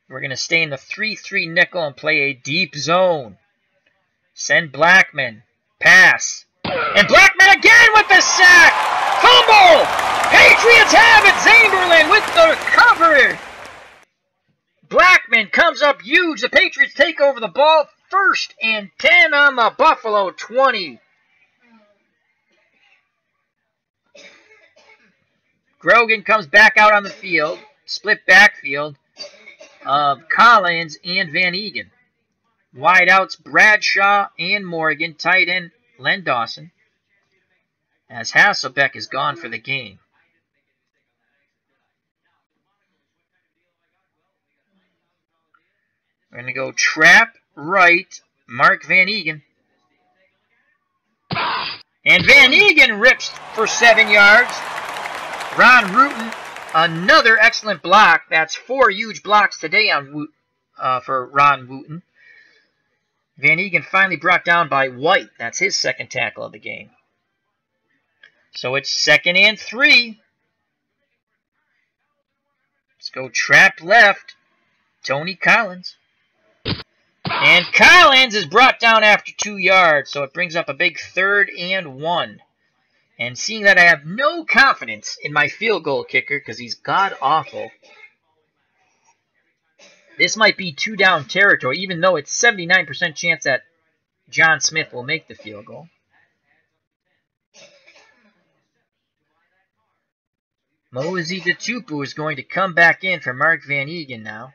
We're going to stay in the 3-3 nickel and play a deep zone. Send Blackman. Pass. And Blackman again with the sack. Fumble. Patriots have it. Zamberlin with the cover. Blackman comes up huge. The Patriots take over the ball. 1st and 10 on the Buffalo 20. Grogan comes back out on the field. Split backfield of Collins and Van Eegen. Wideouts Bradshaw and Morgan. Tight end Len Dawson. As Hasselbeck is gone for the game. We're going to go trap right, Mark Van Eegen. And Van Eegen rips for 7 yards. Ron Rutten, another excellent block. That's 4 huge blocks today on for Ron Wooten. Van Eegen finally brought down by White. That's his 2nd tackle of the game. So it's 2nd and 3. Let's go trap left. Tony Collins. And Collins is brought down after 2 yards. So it brings up a big 3rd and 1. And seeing that I have no confidence in my field goal kicker because he's god-awful, this might be 2-down territory, even though it's 79% chance that John Smith will make the field goal. Moazzi Tupu is going to come back in for Mark Van Eegen now.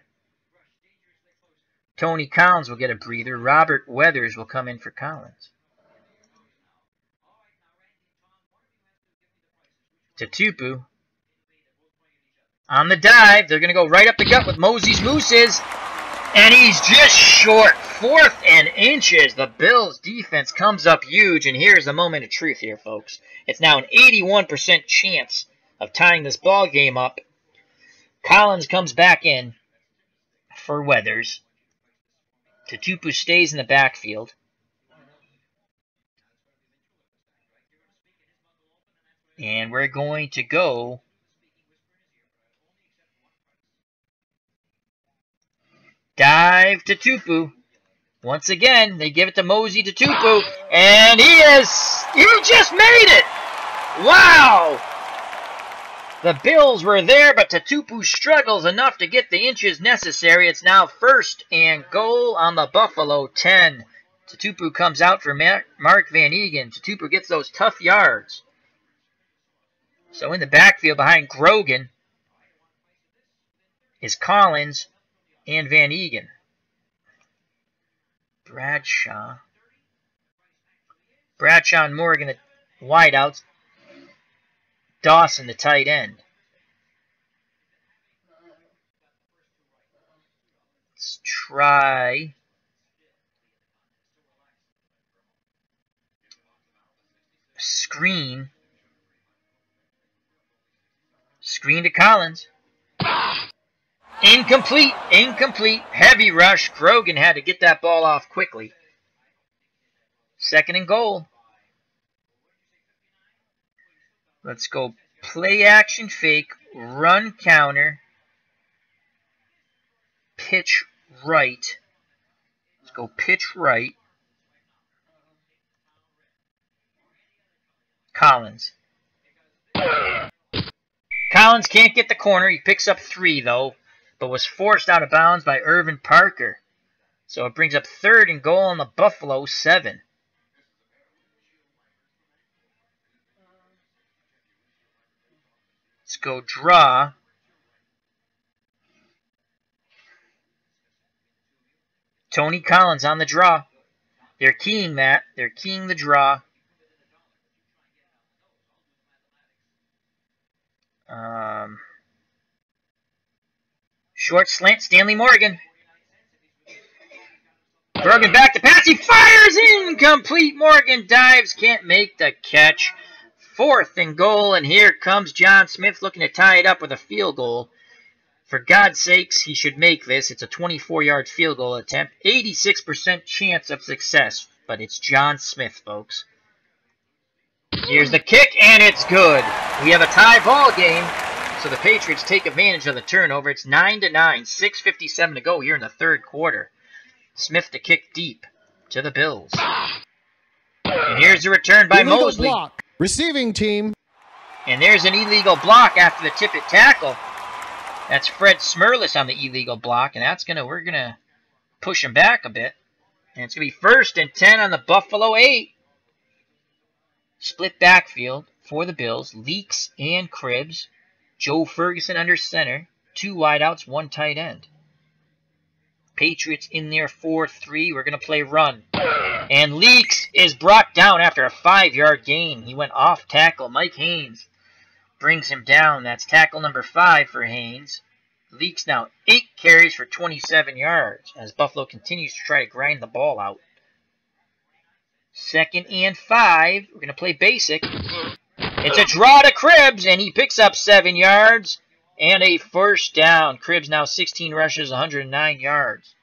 Tony Collins will get a breather. Robert Weathers will come in for Collins. Tupu On the dive, they're going to go right up the gut with Mosey's Mooses. And he's just short. 4th and inches. The Bills' defense comes up huge. And here's the moment of truth here, folks. It's now an 81% chance of tying this ball game up. Collins comes back in for Weathers. Tutupu stays in the backfield. And we're going to go dive to Tupu. Once again, they give it to Mosey to Tupu. And he just made it! Wow! The Bills were there, but Tutupu struggles enough to get the inches necessary. It's now 1st and goal on the Buffalo 10. Tutupu comes out for Mark Van Egan. Tutupu gets those tough yards. So in the backfield behind Grogan is Collins and Van Egan. Bradshaw and Morgan, the wideouts. Dawson, the tight end. Let's try screen. Screen to Collins. Incomplete. Heavy rush. Grogan had to get that ball off quickly. 2nd and goal. Let's go play action fake, run counter, pitch right. Let's go pitch right. Collins. Collins can't get the corner. He picks up 3, though, but was forced out of bounds by Irvin Parker. So it brings up 3rd and goal on the Buffalo 7. Let's go draw. Tony Collins on the draw. They're keying that. They're keying the draw. Short slant, Stanley Morgan. Grogan back to pass. He fires incomplete. Morgan dives, can't make the catch. 4th and goal, and here comes John Smith looking to tie it up with a field goal. For God's sakes, he should make this. It's a 24-yard field goal attempt. 86% chance of success, but it's John Smith, folks. Here's the kick, and it's good. We have a tie ball game, so the Patriots take advantage of the turnover. It's 9-9, 6:57 to go here in the 3rd quarter. Smith to kick deep to the Bills. And here's the return by Mosley. Block. Receiving team. And there's an illegal block after the tip-it tackle. That's Fred Smerlis on the illegal block, and we're gonna push him back a bit. And it's gonna be 1st and 10 on the Buffalo 8. Split backfield for the Bills. Leaks and Cribbs. Joe Ferguson under center. 2 wideouts, 1 tight end. Patriots in there 4-3. We're gonna play run. And Leaks is brought down after a 5-yard gain. He went off tackle. Mike Haynes brings him down. That's tackle number 5 for Haynes. Leaks now 8 carries for 27 yards as Buffalo continues to try to grind the ball out. 2nd and 5. We're going to play basic. It's a draw to Cribbs, and he picks up 7 yards and a 1st down. Cribbs now 16 rushes, 109 yards.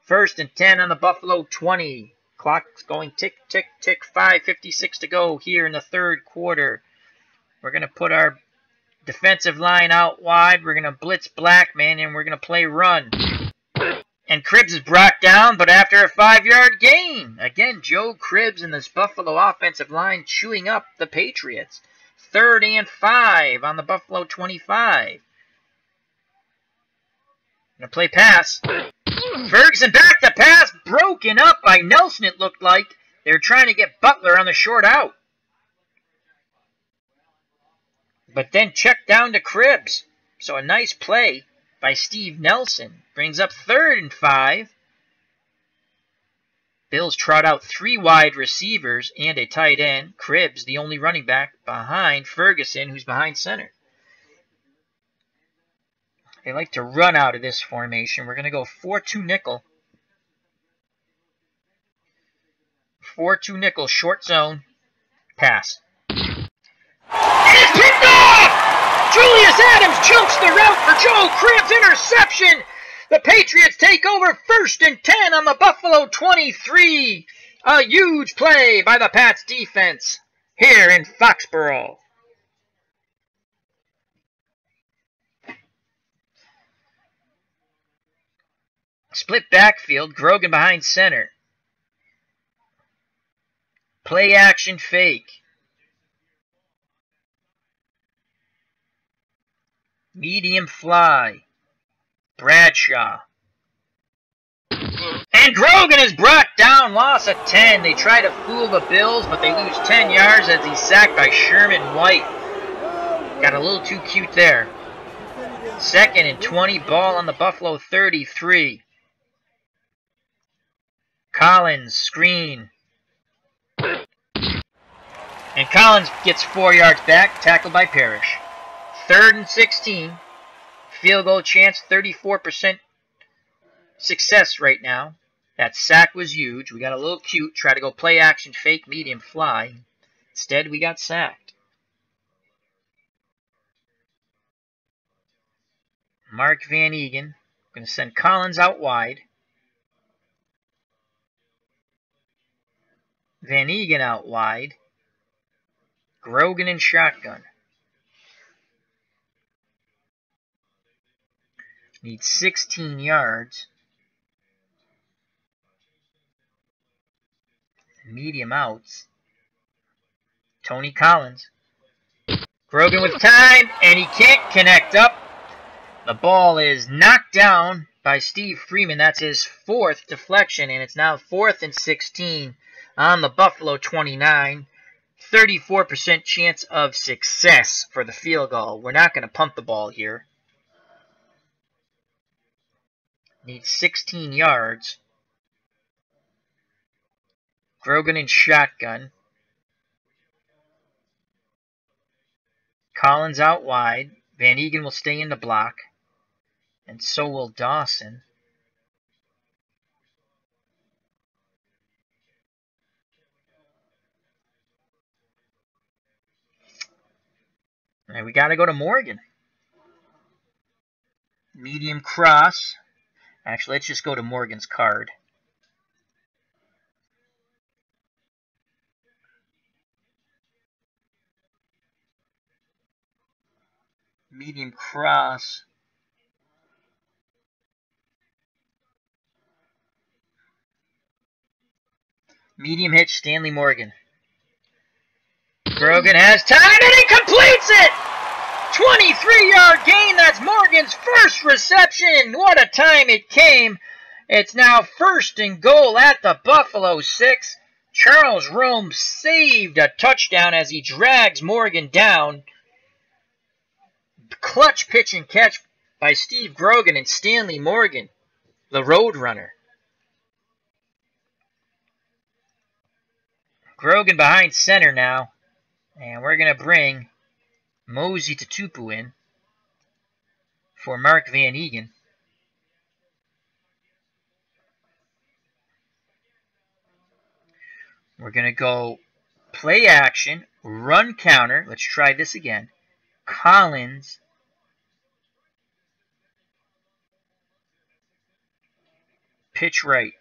1st and 10 on the Buffalo 20. Clock's going tick, tick, tick. 5:56 to go here in the 3rd quarter. We're going to put our defensive line out wide. We're going to blitz Blackman, and we're going to play run. And Cribbs is brought down, but after a 5-yard gain. Again, Joe Cribbs and this Buffalo offensive line chewing up the Patriots. 3rd and 5 on the Buffalo 25. Going to play pass. Ferguson back to pass. Broken up by Nelson, it looked like. They were trying to get Butler on the short out. But then checked down to Cribbs. So a nice play by Steve Nelson. Brings up 3rd and 5. Bills trot out 3 wide receivers and a tight end. Cribbs, the only running back behind Ferguson, who's behind center. They like to run out of this formation. We're going to go 4-2 nickel. 4-2 nickel, short zone, pass. And it's picked off! Julius Adams jumps the route for Joe Cribbs, interception! The Patriots take over 1st and 10 on the Buffalo 23. A huge play by the Pats defense here in Foxborough. Split backfield, Grogan behind center. Play action fake. Medium fly. Bradshaw. And Grogan is brought down, loss of 10. They try to fool the Bills, but they lose 10 yards as he's sacked by Sherman White. Got a little too cute there. 2nd and 20, ball on the Buffalo 33. Collins, screen. And Collins gets 4 yards back, tackled by Parrish. 3rd and 16. Field goal chance, 34% success right now. That sack was huge. We got a little cute. Try to go play action, fake, medium, fly. Instead, we got sacked. Mark Van Eegen. Going to send Collins out wide. Van Eegen out wide. Grogan in shotgun. Needs 16 yards. Medium outs. Tony Collins. Grogan with time, and he can't connect up. The ball is knocked down by Steve Freeman. That's his 4th deflection, and it's now 4th and 16 on the Buffalo 29. 34% chance of success for the field goal. We're not going to punt the ball here. Needs 16 yards. Grogan in shotgun. Collins out wide. Van Eegen will stay in the block. And so will Dawson. All right, we got to go to Morgan. Medium cross. Actually, let's just go to Morgan's card. Medium cross. Medium hitch, Stanley Morgan. Grogan has time, and he completes it! 23-yard gain. That's Morgan's first reception. What a time it came. It's now 1st and goal at the Buffalo 6. Charles Rome saved a touchdown as he drags Morgan down. Clutch pitch and catch by Steve Grogan and Stanley Morgan, the road runner. Grogan behind center now. And we're going to bring Mosey Tutupu in for Mark Van Eegen. We're going to go play action, run counter. Let's try this again. Collins. Pitch right.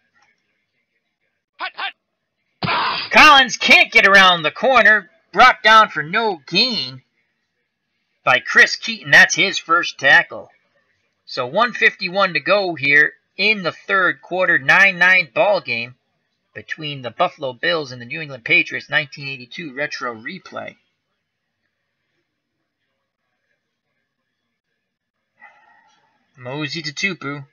Collins can't get around the corner. Brought down for no gain by Chris Keaton. That's his first tackle. So 1:51 to go here in the 3rd quarter. 9-9 ball game between the Buffalo Bills and the New England Patriots. 1982 retro replay. Mosey Tutupu.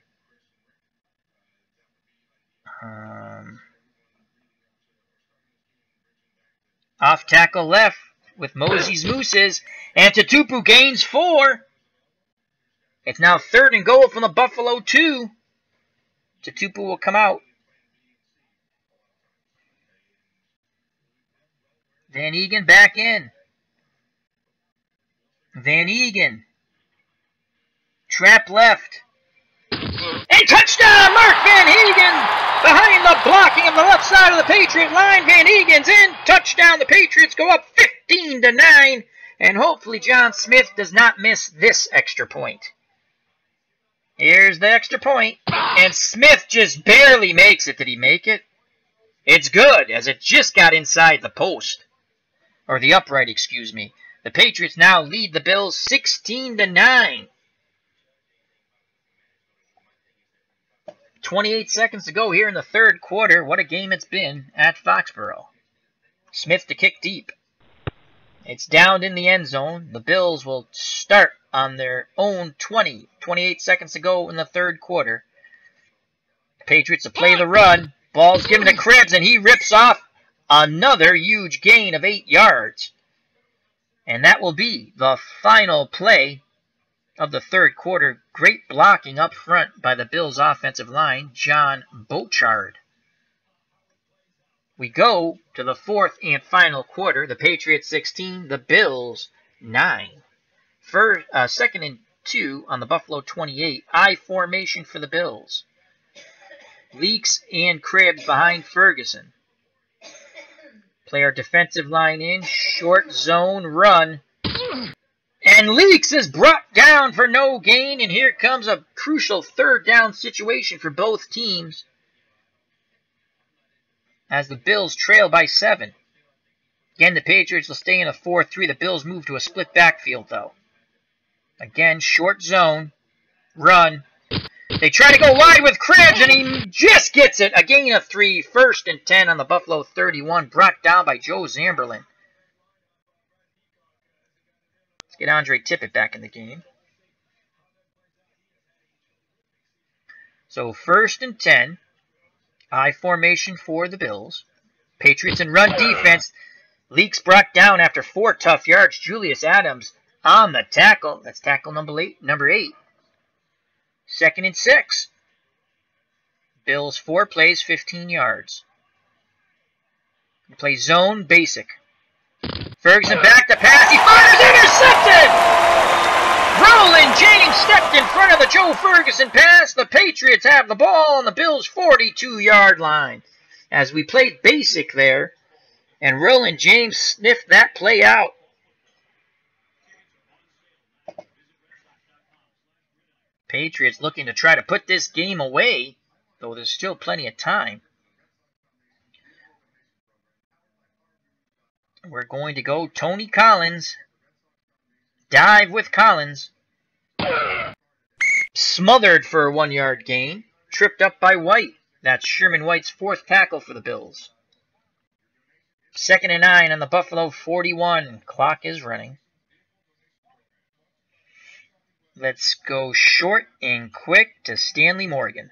Off tackle left with Mosey's Mooses. And Tutupu gains 4. It's now 3rd and goal from the Buffalo 2. Tutupu will come out. Van Eegen back in. Van Eegen Trap left. And touchdown, Mark Van Hagen! Behind the blocking of the left side of the Patriot line. Van Hagen's in. Touchdown. The Patriots go up 15-9. And hopefully John Smith does not miss this extra point. Here's the extra point. And Smith just barely makes it. Did he make it? It's good, as it just got inside the post. Or the upright, excuse me. The Patriots now lead the Bills 16-9. 28 seconds to go here in the third quarter. What a game it's been at Foxborough. Smith to kick deep. It's down in the end zone. The Bills will start on their own 20. 28 seconds to go in the third quarter. The Patriots will play the run. Ball's given to Krebs, and he rips off another huge gain of 8 yards. And that will be the final play of the third quarter. Great blocking up front by the Bills' offensive line, John Bochard. We go to the fourth and final quarter. The Patriots 16, the Bills 9. Second and 2 on the Buffalo 28. I formation for the Bills. Leaks and Krebs behind Ferguson. Play our defensive line in. Short zone run. And Leaks is brought down for no gain. And here comes a crucial third down situation for both teams, as the Bills trail by 7. Again, the Patriots will stay in a 4-3. The Bills move to a split backfield, though. Again, short zone. Run. They try to go wide with Krebs, and he just gets it. A gain of 3. 1st and 10 on the Buffalo 31. Brought down by Joe Zamberlin. Let's get Andre Tippett back in the game. So 1st and 10. I formation for the Bills. Patriots in run defense. Leaks brought down after 4 tough yards. Julius Adams on the tackle. That's tackle number 8. 2nd and 6. Bills 4 plays, 15 yards. We play zone basic. Ferguson back to pass. He fires, intercepted! Roland James stepped in front of the Joe Ferguson pass. The Patriots have the ball on the Bills' 42-yard line. As we played basic there, and Roland James sniffed that play out. Patriots looking to try to put this game away, though there's still plenty of time. We're going to go Tony Collins. Dive with Collins. Smothered for a 1-yard gain. Tripped up by White. That's Sherman White's 4th tackle for the Bills. 2nd and 9 on the Buffalo 41. Clock is running. Let's go short and quick to Stanley Morgan.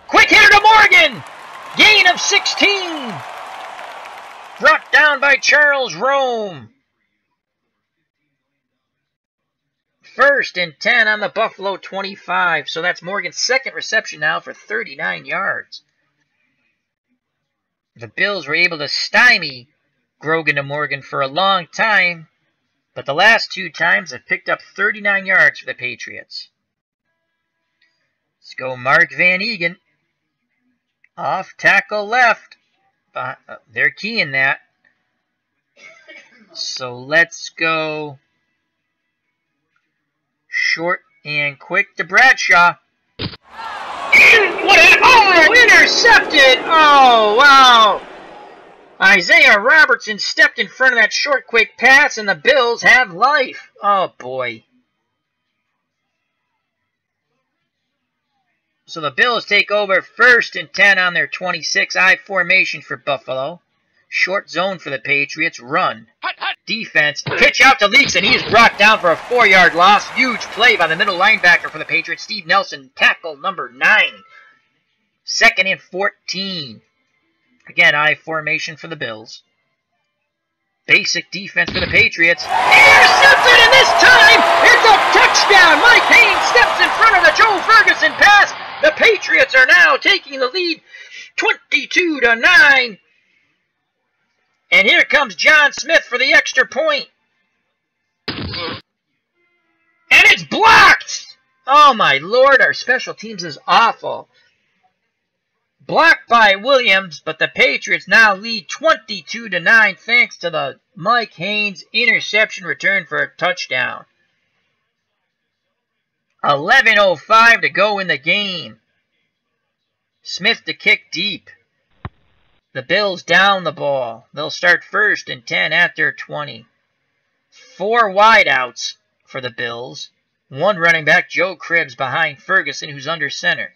Quick hitter to Morgan! Gain of 16! Brought down by Charles Rome. 1st and 10 on the Buffalo 25. So that's Morgan's 2nd reception now for 39 yards. The Bills were able to stymie Grogan to Morgan for a long time, but the last 2 times have picked up 39 yards for the Patriots. Let's go Mark Van Hagen. Off tackle left. They're keying that. So let's go short and quick to Bradshaw. Intercepted! Oh, wow! Isaiah Robertson stepped in front of that short, quick pass, and the Bills have life. Oh, boy. So the Bills take over 1st and 10 on their 26. I formation for Buffalo. Short zone for the Patriots. Run. Defense. Pitch out to Leaks, and he is brought down for a 4-yard loss. Huge play by the middle linebacker for the Patriots, Steve Nelson. Tackle number 9. 2nd and 14. Again, I formation for the Bills. Basic defense for the Patriots. Intercepted, and this time it's a touchdown. Mike Haynes steps in front of the Joe Ferguson pass. The Patriots are now taking the lead 22-9. And here comes John Smith for the extra point. And It's blocked! Oh my lord, our special teams is awful. Blocked by Williams, but the Patriots now lead 22-9 thanks to the Mike Haynes interception return for a touchdown. 11:05 to go in the game. Smith to kick deep. The Bills down the ball. They'll start 1st and 10 at their 20. 4 wideouts for the Bills. 1 running back, Joe Cribbs, behind Ferguson, who's under center.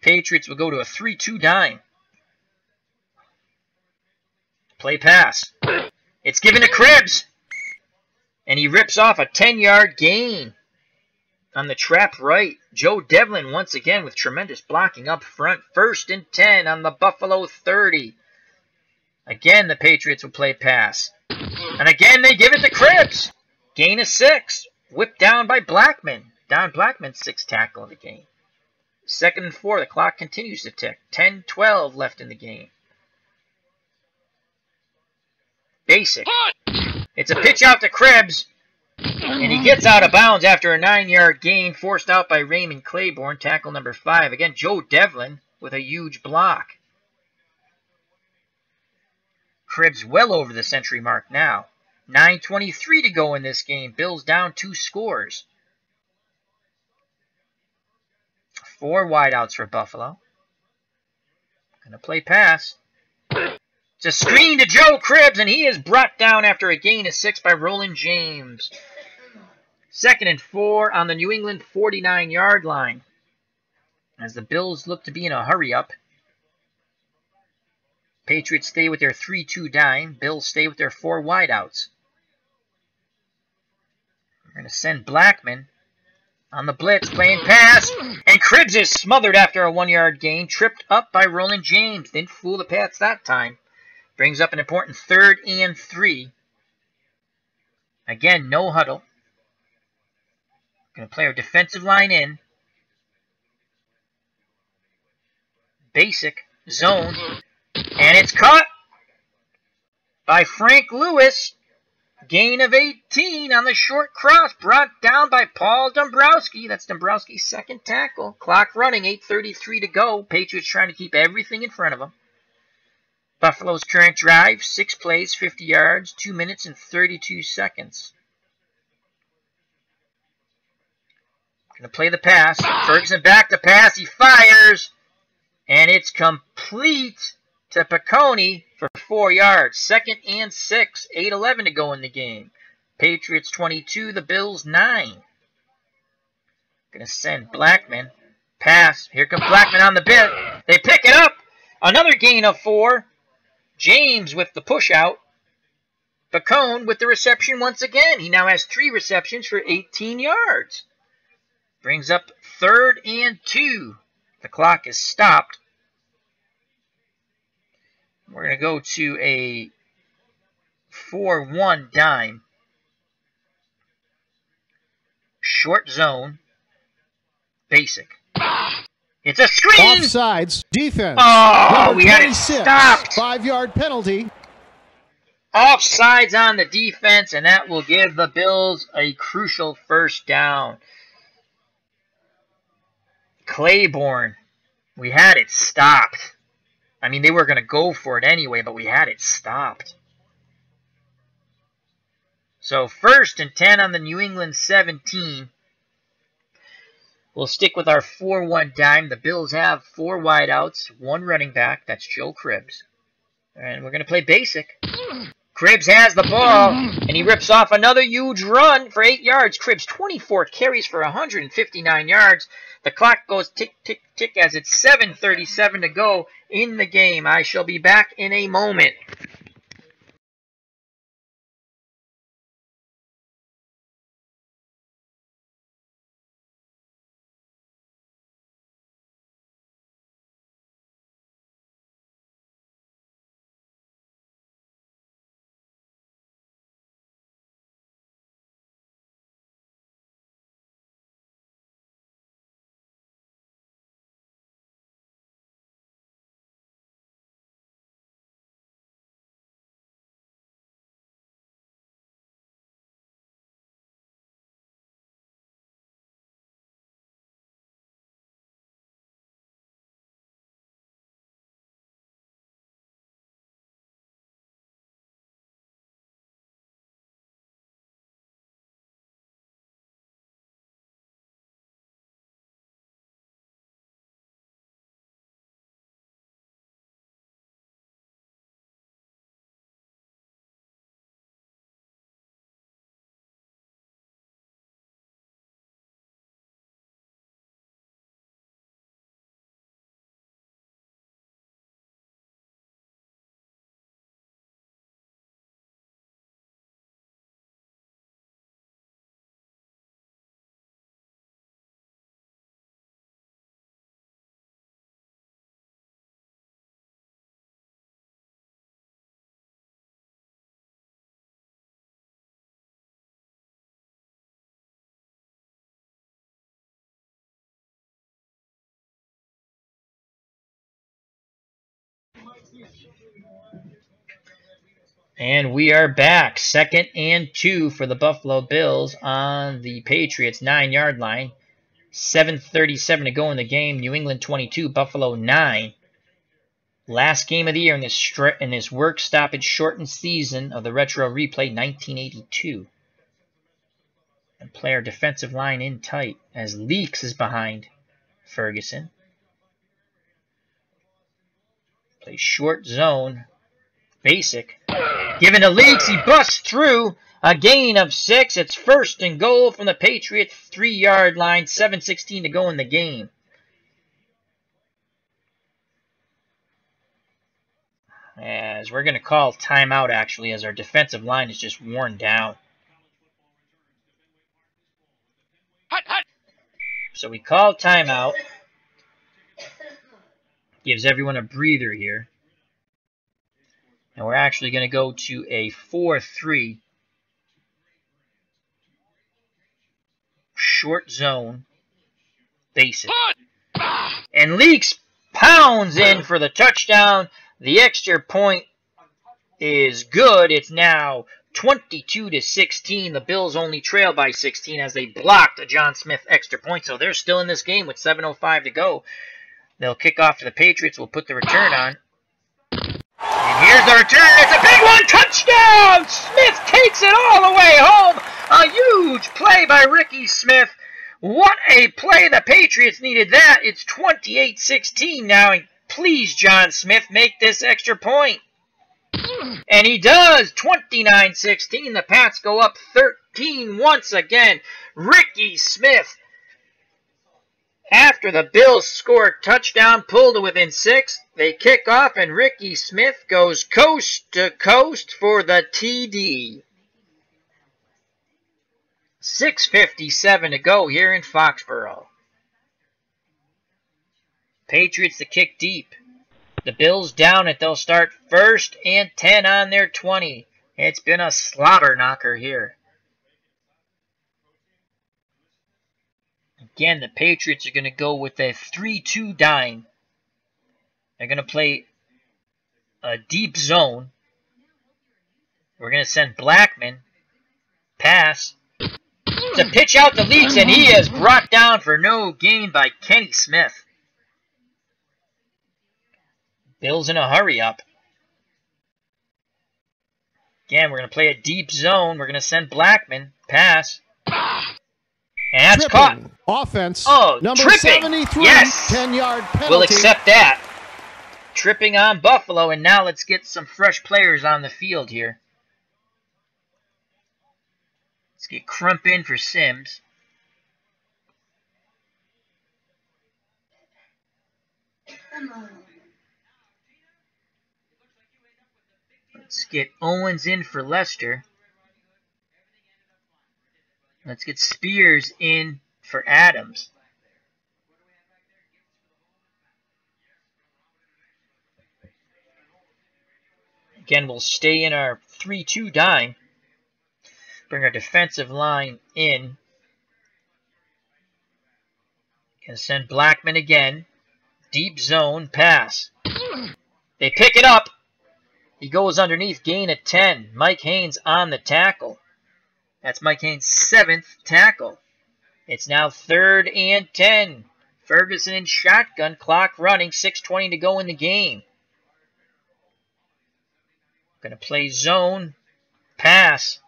Patriots will go to a 3-2 dime. Play pass. It's given to Cribbs. And he rips off a 10-yard gain on the trap right. Joe Devlin once again with tremendous blocking up front. 1st and 10 on the Buffalo 30. Again, the Patriots will play pass. And again, they give it to Cribbs. Gain of 6. Whipped down by Blackman. Don Blackman's 6th tackle of the game. 2nd and 4. The clock continues to tick. 10-12 left in the game. Basic. It's a pitch out to Cribbs. And he gets out of bounds after a 9-yard gain, forced out by Raymond Claiborne, tackle number 5. Again, Joe Devlin with a huge block. Cribbs well over the century mark now. 9:23 to go in this game. Bills down 2 scores. 4 wideouts for Buffalo. Gonna play pass. It's a screen to Joe Cribbs, and he is brought down after a gain of 6 by Roland James. 2nd and 4 on the New England 49-yard line. As the Bills look to be in a hurry-up. Patriots stay with their 3-2 dime. Bills stay with their 4 wideouts. We're going to send Blackman on the blitz, playing pass. And Cribbs is smothered after a 1-yard gain. Tripped up by Roland James. Didn't fool the Pats that time. Brings up an important 3rd and 3. Again, no huddle. Going to play our defensive line in. Basic. Zone. And it's caught by Frank Lewis. Gain of 18 on the short cross. Brought down by Paul Dombrowski. That's Dombrowski's 2nd tackle. Clock running. 8:33 to go. Patriots trying to keep everything in front of them. Buffalo's current drive, 6 plays, 50 yards, 2 minutes and 32 seconds. Going to play the pass. Ferguson back to pass. He fires. And it's complete to Piccone for 4 yards. 2nd and 6. 8:11 to go in the game. Patriots 22, the Bills 9. Going to send Blackman. Pass. Here comes Blackman on the bit. They pick it up. Another gain of 4. James with the push out. Piccone with the reception once again. He now has 3 receptions for 18 yards. Brings up 3rd and 2. The clock is stopped. We're going to go to a 4-1 dime. Short zone. Basic. It's a screen! Offsides. Defense. Oh, we had it stopped. 5-yard penalty. Offsides on the defense, and that will give the Bills a crucial 1st down. Claiborne. We had it stopped. I mean, they were going to go for it anyway, but we had it stopped. So 1st and 10 on the New England 17. We'll stick with our 4-1 dime. The Bills have 4 wideouts, 1 running back. That's Joe Cribbs. And we're going to play basic. Cribbs has the ball, and he rips off another huge run for 8 yards. Cribbs 24 carries for 159 yards. The clock goes tick, tick, tick as it's 7:37 to go in the game. I shall be back in a moment. And we are back. 2nd and 2 for the Buffalo Bills on the Patriots 9-yard line. 7:37 to go in the game. New England 22, Buffalo 9. Last game of the year in this work stoppage shortened season of the retro replay 1982. And play our defensive line in tight as Leaks is behind Ferguson. Play short zone. Basic. Given to Leaks, he busts through. A gain of 6. It's 1st and goal from the Patriots 3-yard line. 7:16 to go in the game. As we're going to call timeout, actually, as our defensive line is just worn down. So we call timeout. Gives everyone a breather here. And we're actually going to go to a 4-3 short zone basic. And Leaks pounds in for the touchdown. The extra point is good. It's now 22-16. The Bills only trail by 16 as they blocked a John Smith extra point. So they're still in this game with 7:05 to go. They'll kick off to the Patriots. We'll put the return on. And here's the return. It's a big one. Touchdown! Smith takes it all the way home. A huge play by Ricky Smith. What a play. The Patriots needed that. It's 28-16 now. And please, John Smith, make this extra point. And he does. 29-16. The Pats go up 13 once again. Ricky Smith, after the Bills scored touchdown, pulled to within 6. They kick off, and Ricky Smith goes coast to coast for the TD. 6:57 to go here in Foxborough. Patriots to kick deep. The Bills down it. They'll start 1st and 10 on their 20. It's been a slobber knocker here. Again, the Patriots are going to go with a 3-2 dime. They're going to play a deep zone. We're going to send Blackman. Pass. To pitch out the Leaks, and he is brought down for no gain by Kenny Smith. Bills in a hurry up. Again, we're going to play a deep zone. We're going to send Blackman. Pass. And that's caught. Offense. Oh, number tripping. 73. Yes. 10-yard penalty. We'll accept that. Tripping on Buffalo, and now let's get some fresh players on the field here. Let's get Crump in for Sims. Let's get Owens in for Lester. Let's get Spears in for Adams. Again, we'll stay in our 3-2 dime. Bring our defensive line in. Can send Blackman again. Deep zone pass. They pick it up. He goes underneath, gain of 10. Mike Haynes on the tackle. That's Mike Haynes' 7th tackle. It's now 3rd and 10. Ferguson in shotgun, clock running, 6:20 to go in the game. Going to play zone, pass.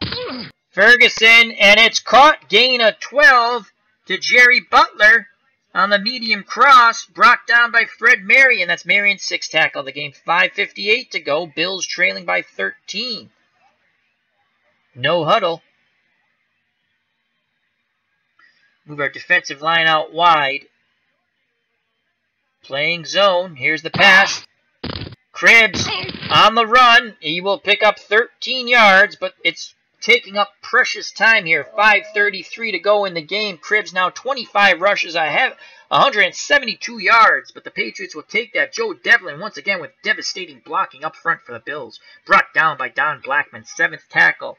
Ferguson, and it's caught, gain of 12 to Jerry Butler on the medium cross, brought down by Fred Marion. That's Marion's 6th tackle of the game. 5:58 to go. Bills trailing by 13. No huddle. Move our defensive line out wide. Playing zone. Here's the pass. Cribbs on the run. He will pick up 13 yards, but it's taking up precious time here. 5:33 to go in the game. Cribbs now 25 rushes ahead, 172 yards, but the Patriots will take that. Joe Devlin once again with devastating blocking up front for the Bills. Brought down by Don Blackman, 7th tackle.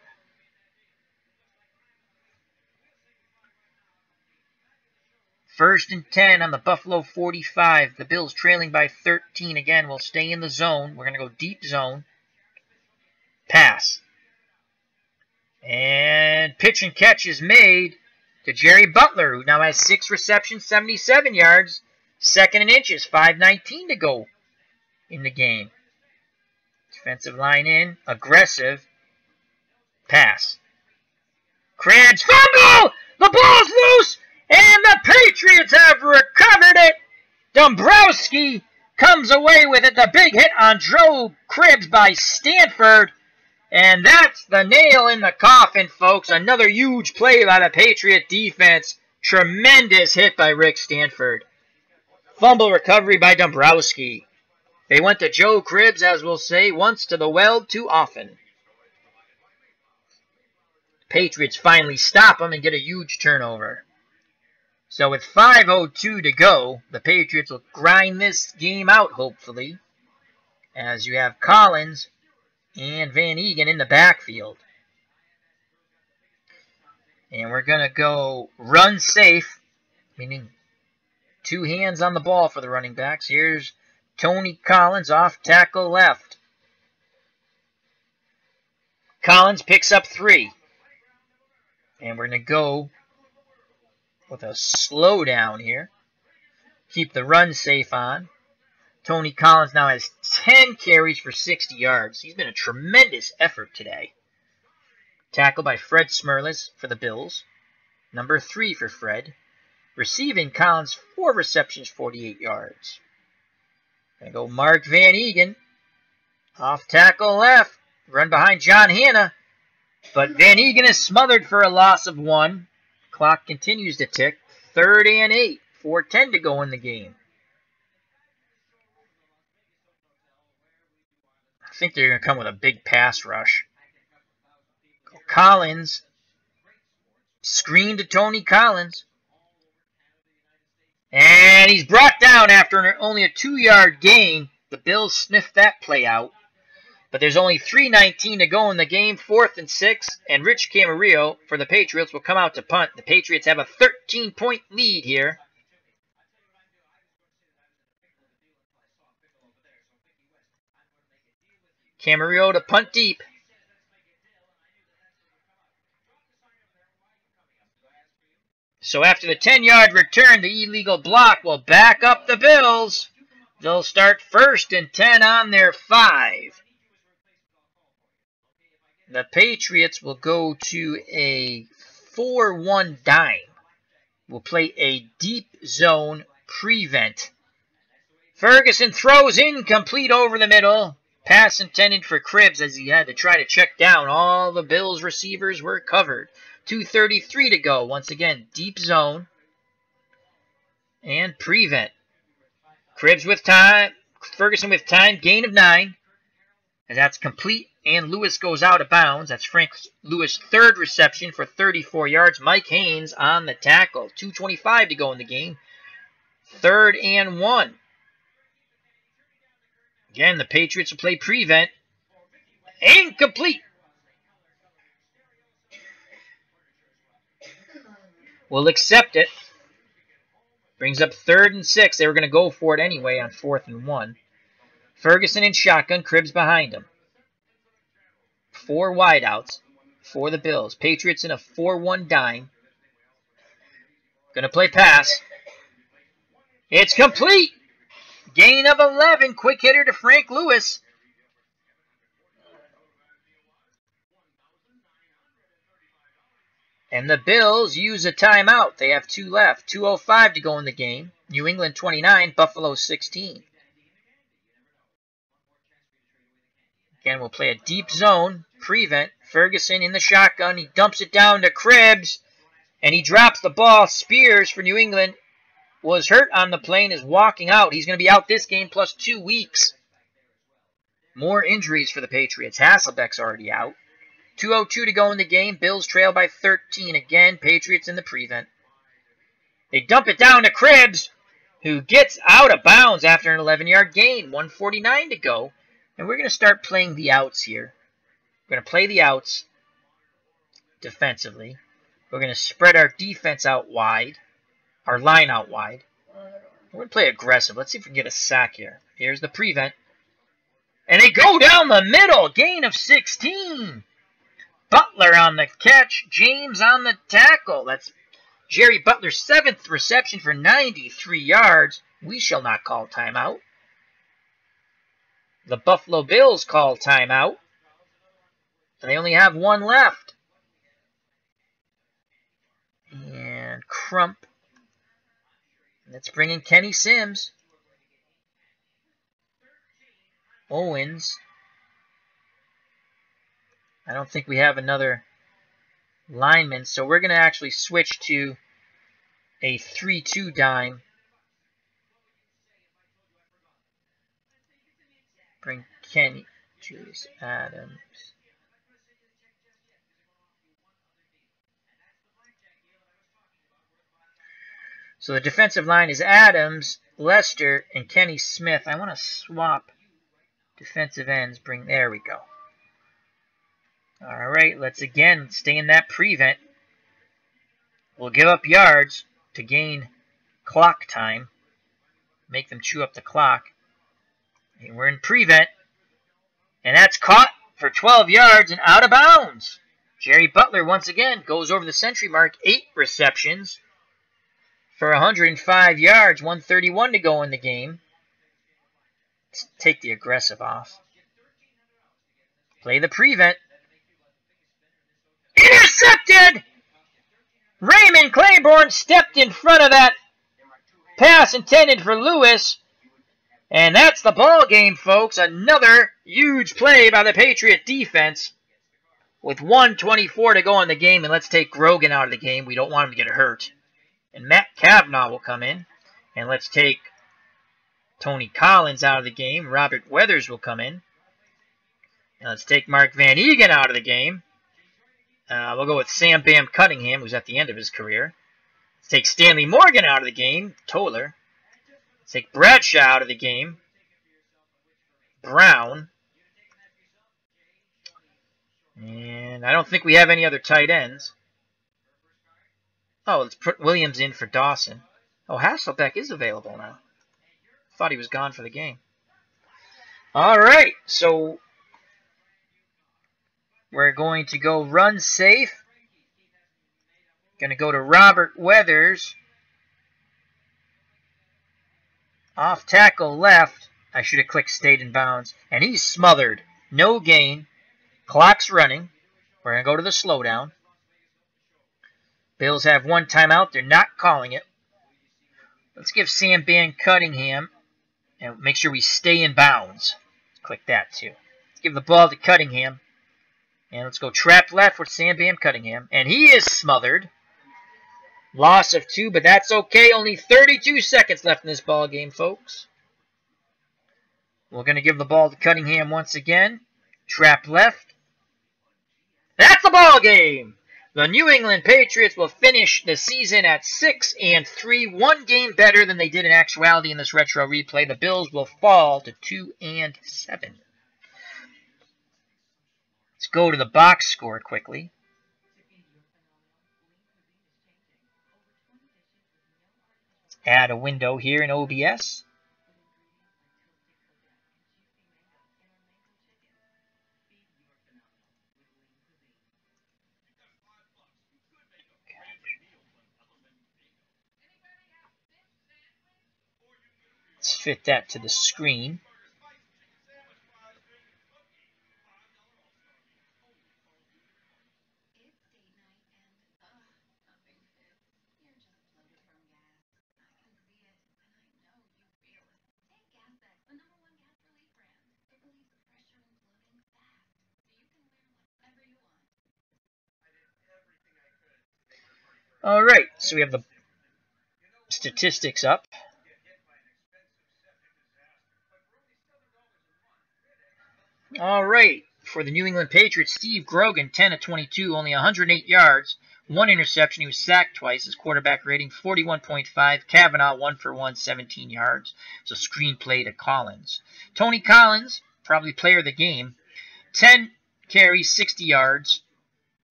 First and 10 on the Buffalo 45. The Bills trailing by 13. Again, we'll stay in the zone. We're going to go deep zone. Pass. And pitch and catch is made to Jerry Butler, who now has 6 receptions, 77 yards. Second and inches, 5:19 to go in the game. Defensive line in. Aggressive. Pass. Krebs fumble! The ball's loose! And the Patriots have recovered it. Dombrowski comes away with it. The big hit on Joe Krebs by Stanford. And that's the nail in the coffin, folks. Another huge play by the Patriot defense. Tremendous hit by Rick Stanford. Fumble recovery by Dombrowski. They went to Joe Krebs, as we'll say, once to the well, too often. Patriots finally stop them and get a huge turnover. So with 5:02 to go, the Patriots will grind this game out, hopefully, as you have Collins and Van Eegen in the backfield. And we're going to go run safe, meaning 2 hands on the ball for the running backs. Here's Tony Collins off tackle left. Collins picks up 3. And we're going to go with a slowdown here. Keep the run safe on. Tony Collins now has 10 carries for 60 yards. He's been a tremendous effort today. Tackled by Fred Smerlas for the Bills. Number 3 for Fred. Receiving Collins 4 receptions, 48 yards. Gonna go Mark Van Eegen. Off tackle left. Run behind John Hanna. But Van Eegen is smothered for a loss of 1. Clock continues to tick. 3rd and 8. 4:10 to go in the game. I think they're going to come with a big pass rush. Collins. Screen to Tony Collins. And he's brought down after only a 2-yard gain. The Bills sniffed that play out. But there's only 3:19 to go in the game, 4th and 6, and Rich Camarillo for the Patriots will come out to punt. The Patriots have a 13-point lead here. Camarillo to punt deep. So after the 10-yard return, the illegal block will back up the Bills. They'll start 1st and 10 on their 5. The Patriots will go to a 4-1 dime. We'll play a deep zone prevent. Ferguson throws incomplete over the middle. Pass intended for Krebs as he had to try to check down. All the Bills receivers were covered. 2:33 to go. Once again, deep zone. And prevent. Krebs with time. Ferguson with time. Gain of 9. And that's complete. And Lewis goes out of bounds. That's Frank Lewis' 3rd reception for 34 yards. Mike Haynes on the tackle. 2:25 to go in the game. 3rd and 1. Again, the Patriots will play prevent. Incomplete. We'll accept it. Brings up 3rd and 6. They were going to go for it anyway on 4th and 1. Ferguson in shotgun. Krebs behind him. 4 wideouts for the Bills. Patriots in a 4-1 dime. Gonna play pass. It's complete. Gain of 11. Quick hitter to Frank Lewis. And the Bills use a timeout. They have 2 left. 2:05 to go in the game. New England 29, Buffalo 16. Again, we'll play a deep zone. Prevent. Ferguson in the shotgun. He dumps it down to Krebs. And he drops the ball. Spears for New England was hurt on the play and is walking out. He's going to be out this game plus 2 weeks. More injuries for the Patriots. Hasselbeck's already out. 2:02 to go in the game. Bills trail by 13 again. Patriots in the prevent. They dump it down to Krebs, who gets out of bounds after an 11-yard gain. 1:49 to go. And we're going to start playing the outs here. We're going to play the outs defensively. We're going to spread our defense out wide. our line out wide. We're going to play aggressive. Let's see if we can get a sack here. Here's the prevent. And they go down the middle. Gain of 16. Butler on the catch. James on the tackle. That's Jerry Butler's 7th reception for 93 yards. We shall not call timeout. The Buffalo Bills call timeout. And they only have one left. And Crump. Let's bring in Kenny Sims. Owens. I don't think we have another lineman, so we're going to actually switch to a 3-2 dime. Bring Kenny, Julius Adams. So the defensive line is Adams, Lester, and Kenny Smith. I want to swap defensive ends. There we go. All right, let's again stay in that prevent. We'll give up yards to gain clock time. Make them chew up the clock. And we're in prevent. And that's caught for 12 yards and out of bounds. Jerry Butler once again goes over the century mark. 8 receptions for 105 yards. 1:31 to go in the game. Let's take the aggressive off. Play the prevent. Intercepted! Raymond Claiborne stepped in front of that pass intended for Lewis. And that's the ball game, folks. Another huge play by the Patriot defense. With 1:24 to go in the game. And let's take Grogan out of the game. We don't want him to get hurt. And Matt Kavanaugh will come in. And let's take Tony Collins out of the game. Robert Weathers will come in. And let's take Mark Van Egan out of the game. We'll go with Sam Bam Cunningham, who's at the end of his career. Let's take Stanley Morgan out of the game. Toller. Let's take Bradshaw out of the game. Brown. And I don't think we have any other tight ends. Oh, let's put Williams in for Dawson. Oh, Hasselbeck is available now. Thought he was gone for the game. All right, so we're going to go run safe. Going to go to Robert Weathers. Off tackle left. I should have clicked stayed in bounds. And he's smothered. No gain. Clock's running. We're going to go to the slowdown. Bills have one timeout. They're not calling it. Let's give Sam Bam Cunningham. And make sure we stay in bounds. Click that too. Let's give the ball to Cunningham. And let's go trap left with Sam Bam Cunningham. And he is smothered. Loss of 2, but that's okay. Only 32 seconds left in this ball game, folks. We're going to give the ball to Cunningham once again. Trap left. That's the ball game. The New England Patriots will finish the season at 6-3, one game better than they did in actuality in this retro replay. The Bills will fall to 2-7. Let's go to the box score quickly. Add a window here in OBS. Let's fit that to the screen. All right, so we have the statistics up. All right, for the New England Patriots, Steve Grogan, 10 of 22, only 108 yards, 1 interception. He was sacked twice. His quarterback rating, 41.5. Kavanaugh, 1 for 1, 17 yards. It's a screenplay to Collins. Tony Collins, probably player of the game, 10 carries, 60 yards.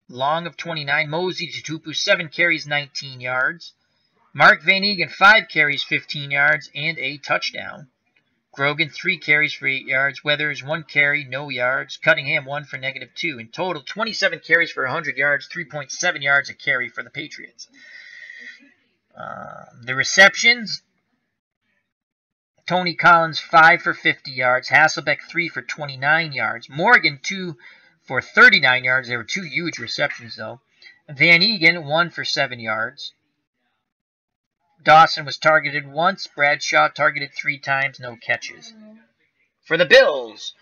Long of 29. Mosey to Tupu, 7 carries, 19 yards. Mark Van Eegen, 5 carries, 15 yards, and a touchdown. Grogan, 3 carries for 8 yards. Weathers, 1 carry, no yards. Cunningham, 1 for -2. In total, 27 carries for 100 yards, 3.7 yards a carry for the Patriots. The receptions, Tony Collins, 5 for 50 yards. Hasselbeck, 3 for 29 yards. Morgan, 2 for 39 yards. There were 2 huge receptions, though. Van Eegen, 1 for 7 yards. Dawson was targeted once. Bradshaw targeted 3 times, no catches. For the Bills,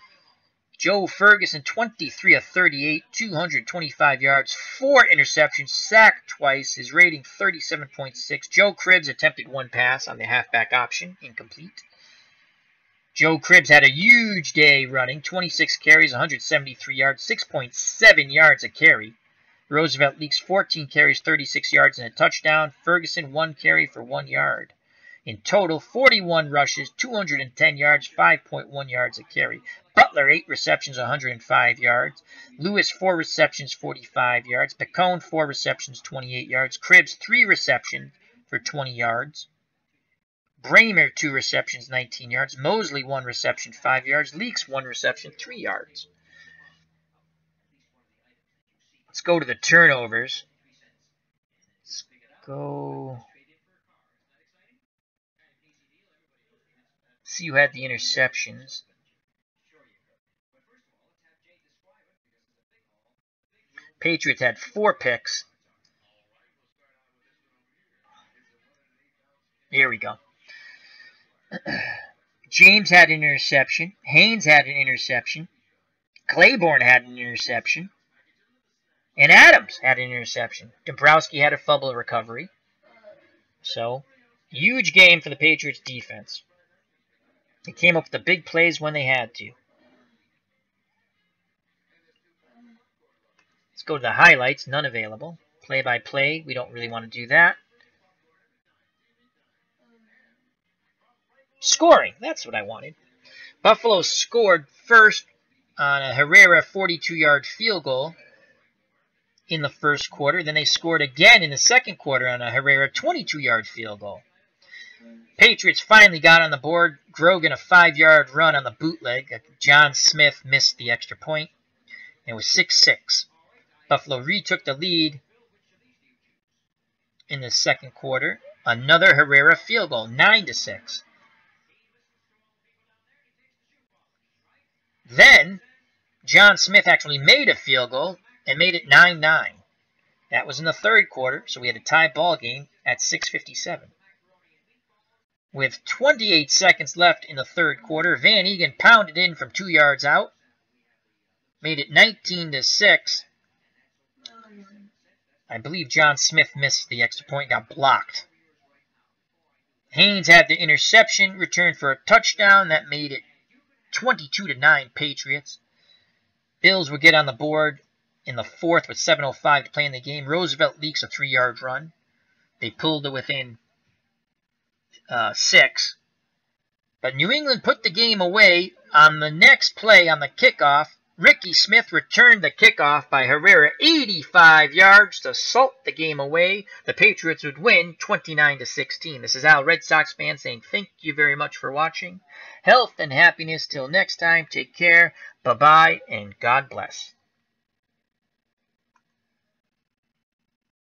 Joe Ferguson, 23 of 38, 225 yards, 4 interceptions, sacked twice. His rating, 37.6. Joe Cribbs attempted 1 pass on the halfback option, incomplete. Joe Cribbs had a huge day running, 26 carries, 173 yards, 6.7 yards a carry. Roosevelt Leaks, 14 carries, 36 yards, and a touchdown. Ferguson, 1 carry for 1 yard. In total, 41 rushes, 210 yards, 5.1 yards a carry. Butler, 8 receptions, 105 yards. Lewis, 4 receptions, 45 yards. Picone, 4 receptions, 28 yards. Cribbs, 3 receptions for 20 yards. Bramer, 2 receptions, 19 yards. Mosley, 1 reception, 5 yards. Leaks, 1 reception, 3 yards. Let's go to the turnovers. Let's go. See who had the interceptions. Patriots had 4 picks. Here we go. James had an interception. Haynes had an interception. Claiborne had an interception. And Adams had an interception. Dombrowski had a fumble recovery. So, huge game for the Patriots defense. They came up with the big plays when they had to. Let's go to the highlights. None available. Play-by-play. We don't really want to do that. Scoring. That's what I wanted. Buffalo scored first on a Herrera 42-yard field goal in the first quarter. Then they scored again in the second quarter on a Herrera 22-yard field goal. Patriots finally got on the board. Grogan, a 5-yard run on the bootleg. John Smith missed the extra point. It was 6-6. Buffalo retook the lead in the second quarter. Another Herrera field goal, 9-6. Then, John Smith actually made a field goal and made it 9-9. That was in the third quarter, so we had a tie ball game at 6:57. With 28 seconds left in the third quarter, Van Eegen pounded in from 2 yards out, made it 19-6. I believe John Smith missed the extra point, got blocked. Haynes had the interception, returned for a touchdown. That made it 22-9 Patriots. Bills would get on the board in the fourth with 7:05 to play in the game. Roosevelt Leaks a 3-yard run. They pulled it within 6. But New England put the game away on the next play on the kickoff. Ricky Smith returned the kickoff by Herrera 85 yards to salt the game away. The Patriots would win 29-16. This is Al, Red Sox fan, saying thank you very much for watching. Health and happiness till next time. Take care. Bye-bye and God bless.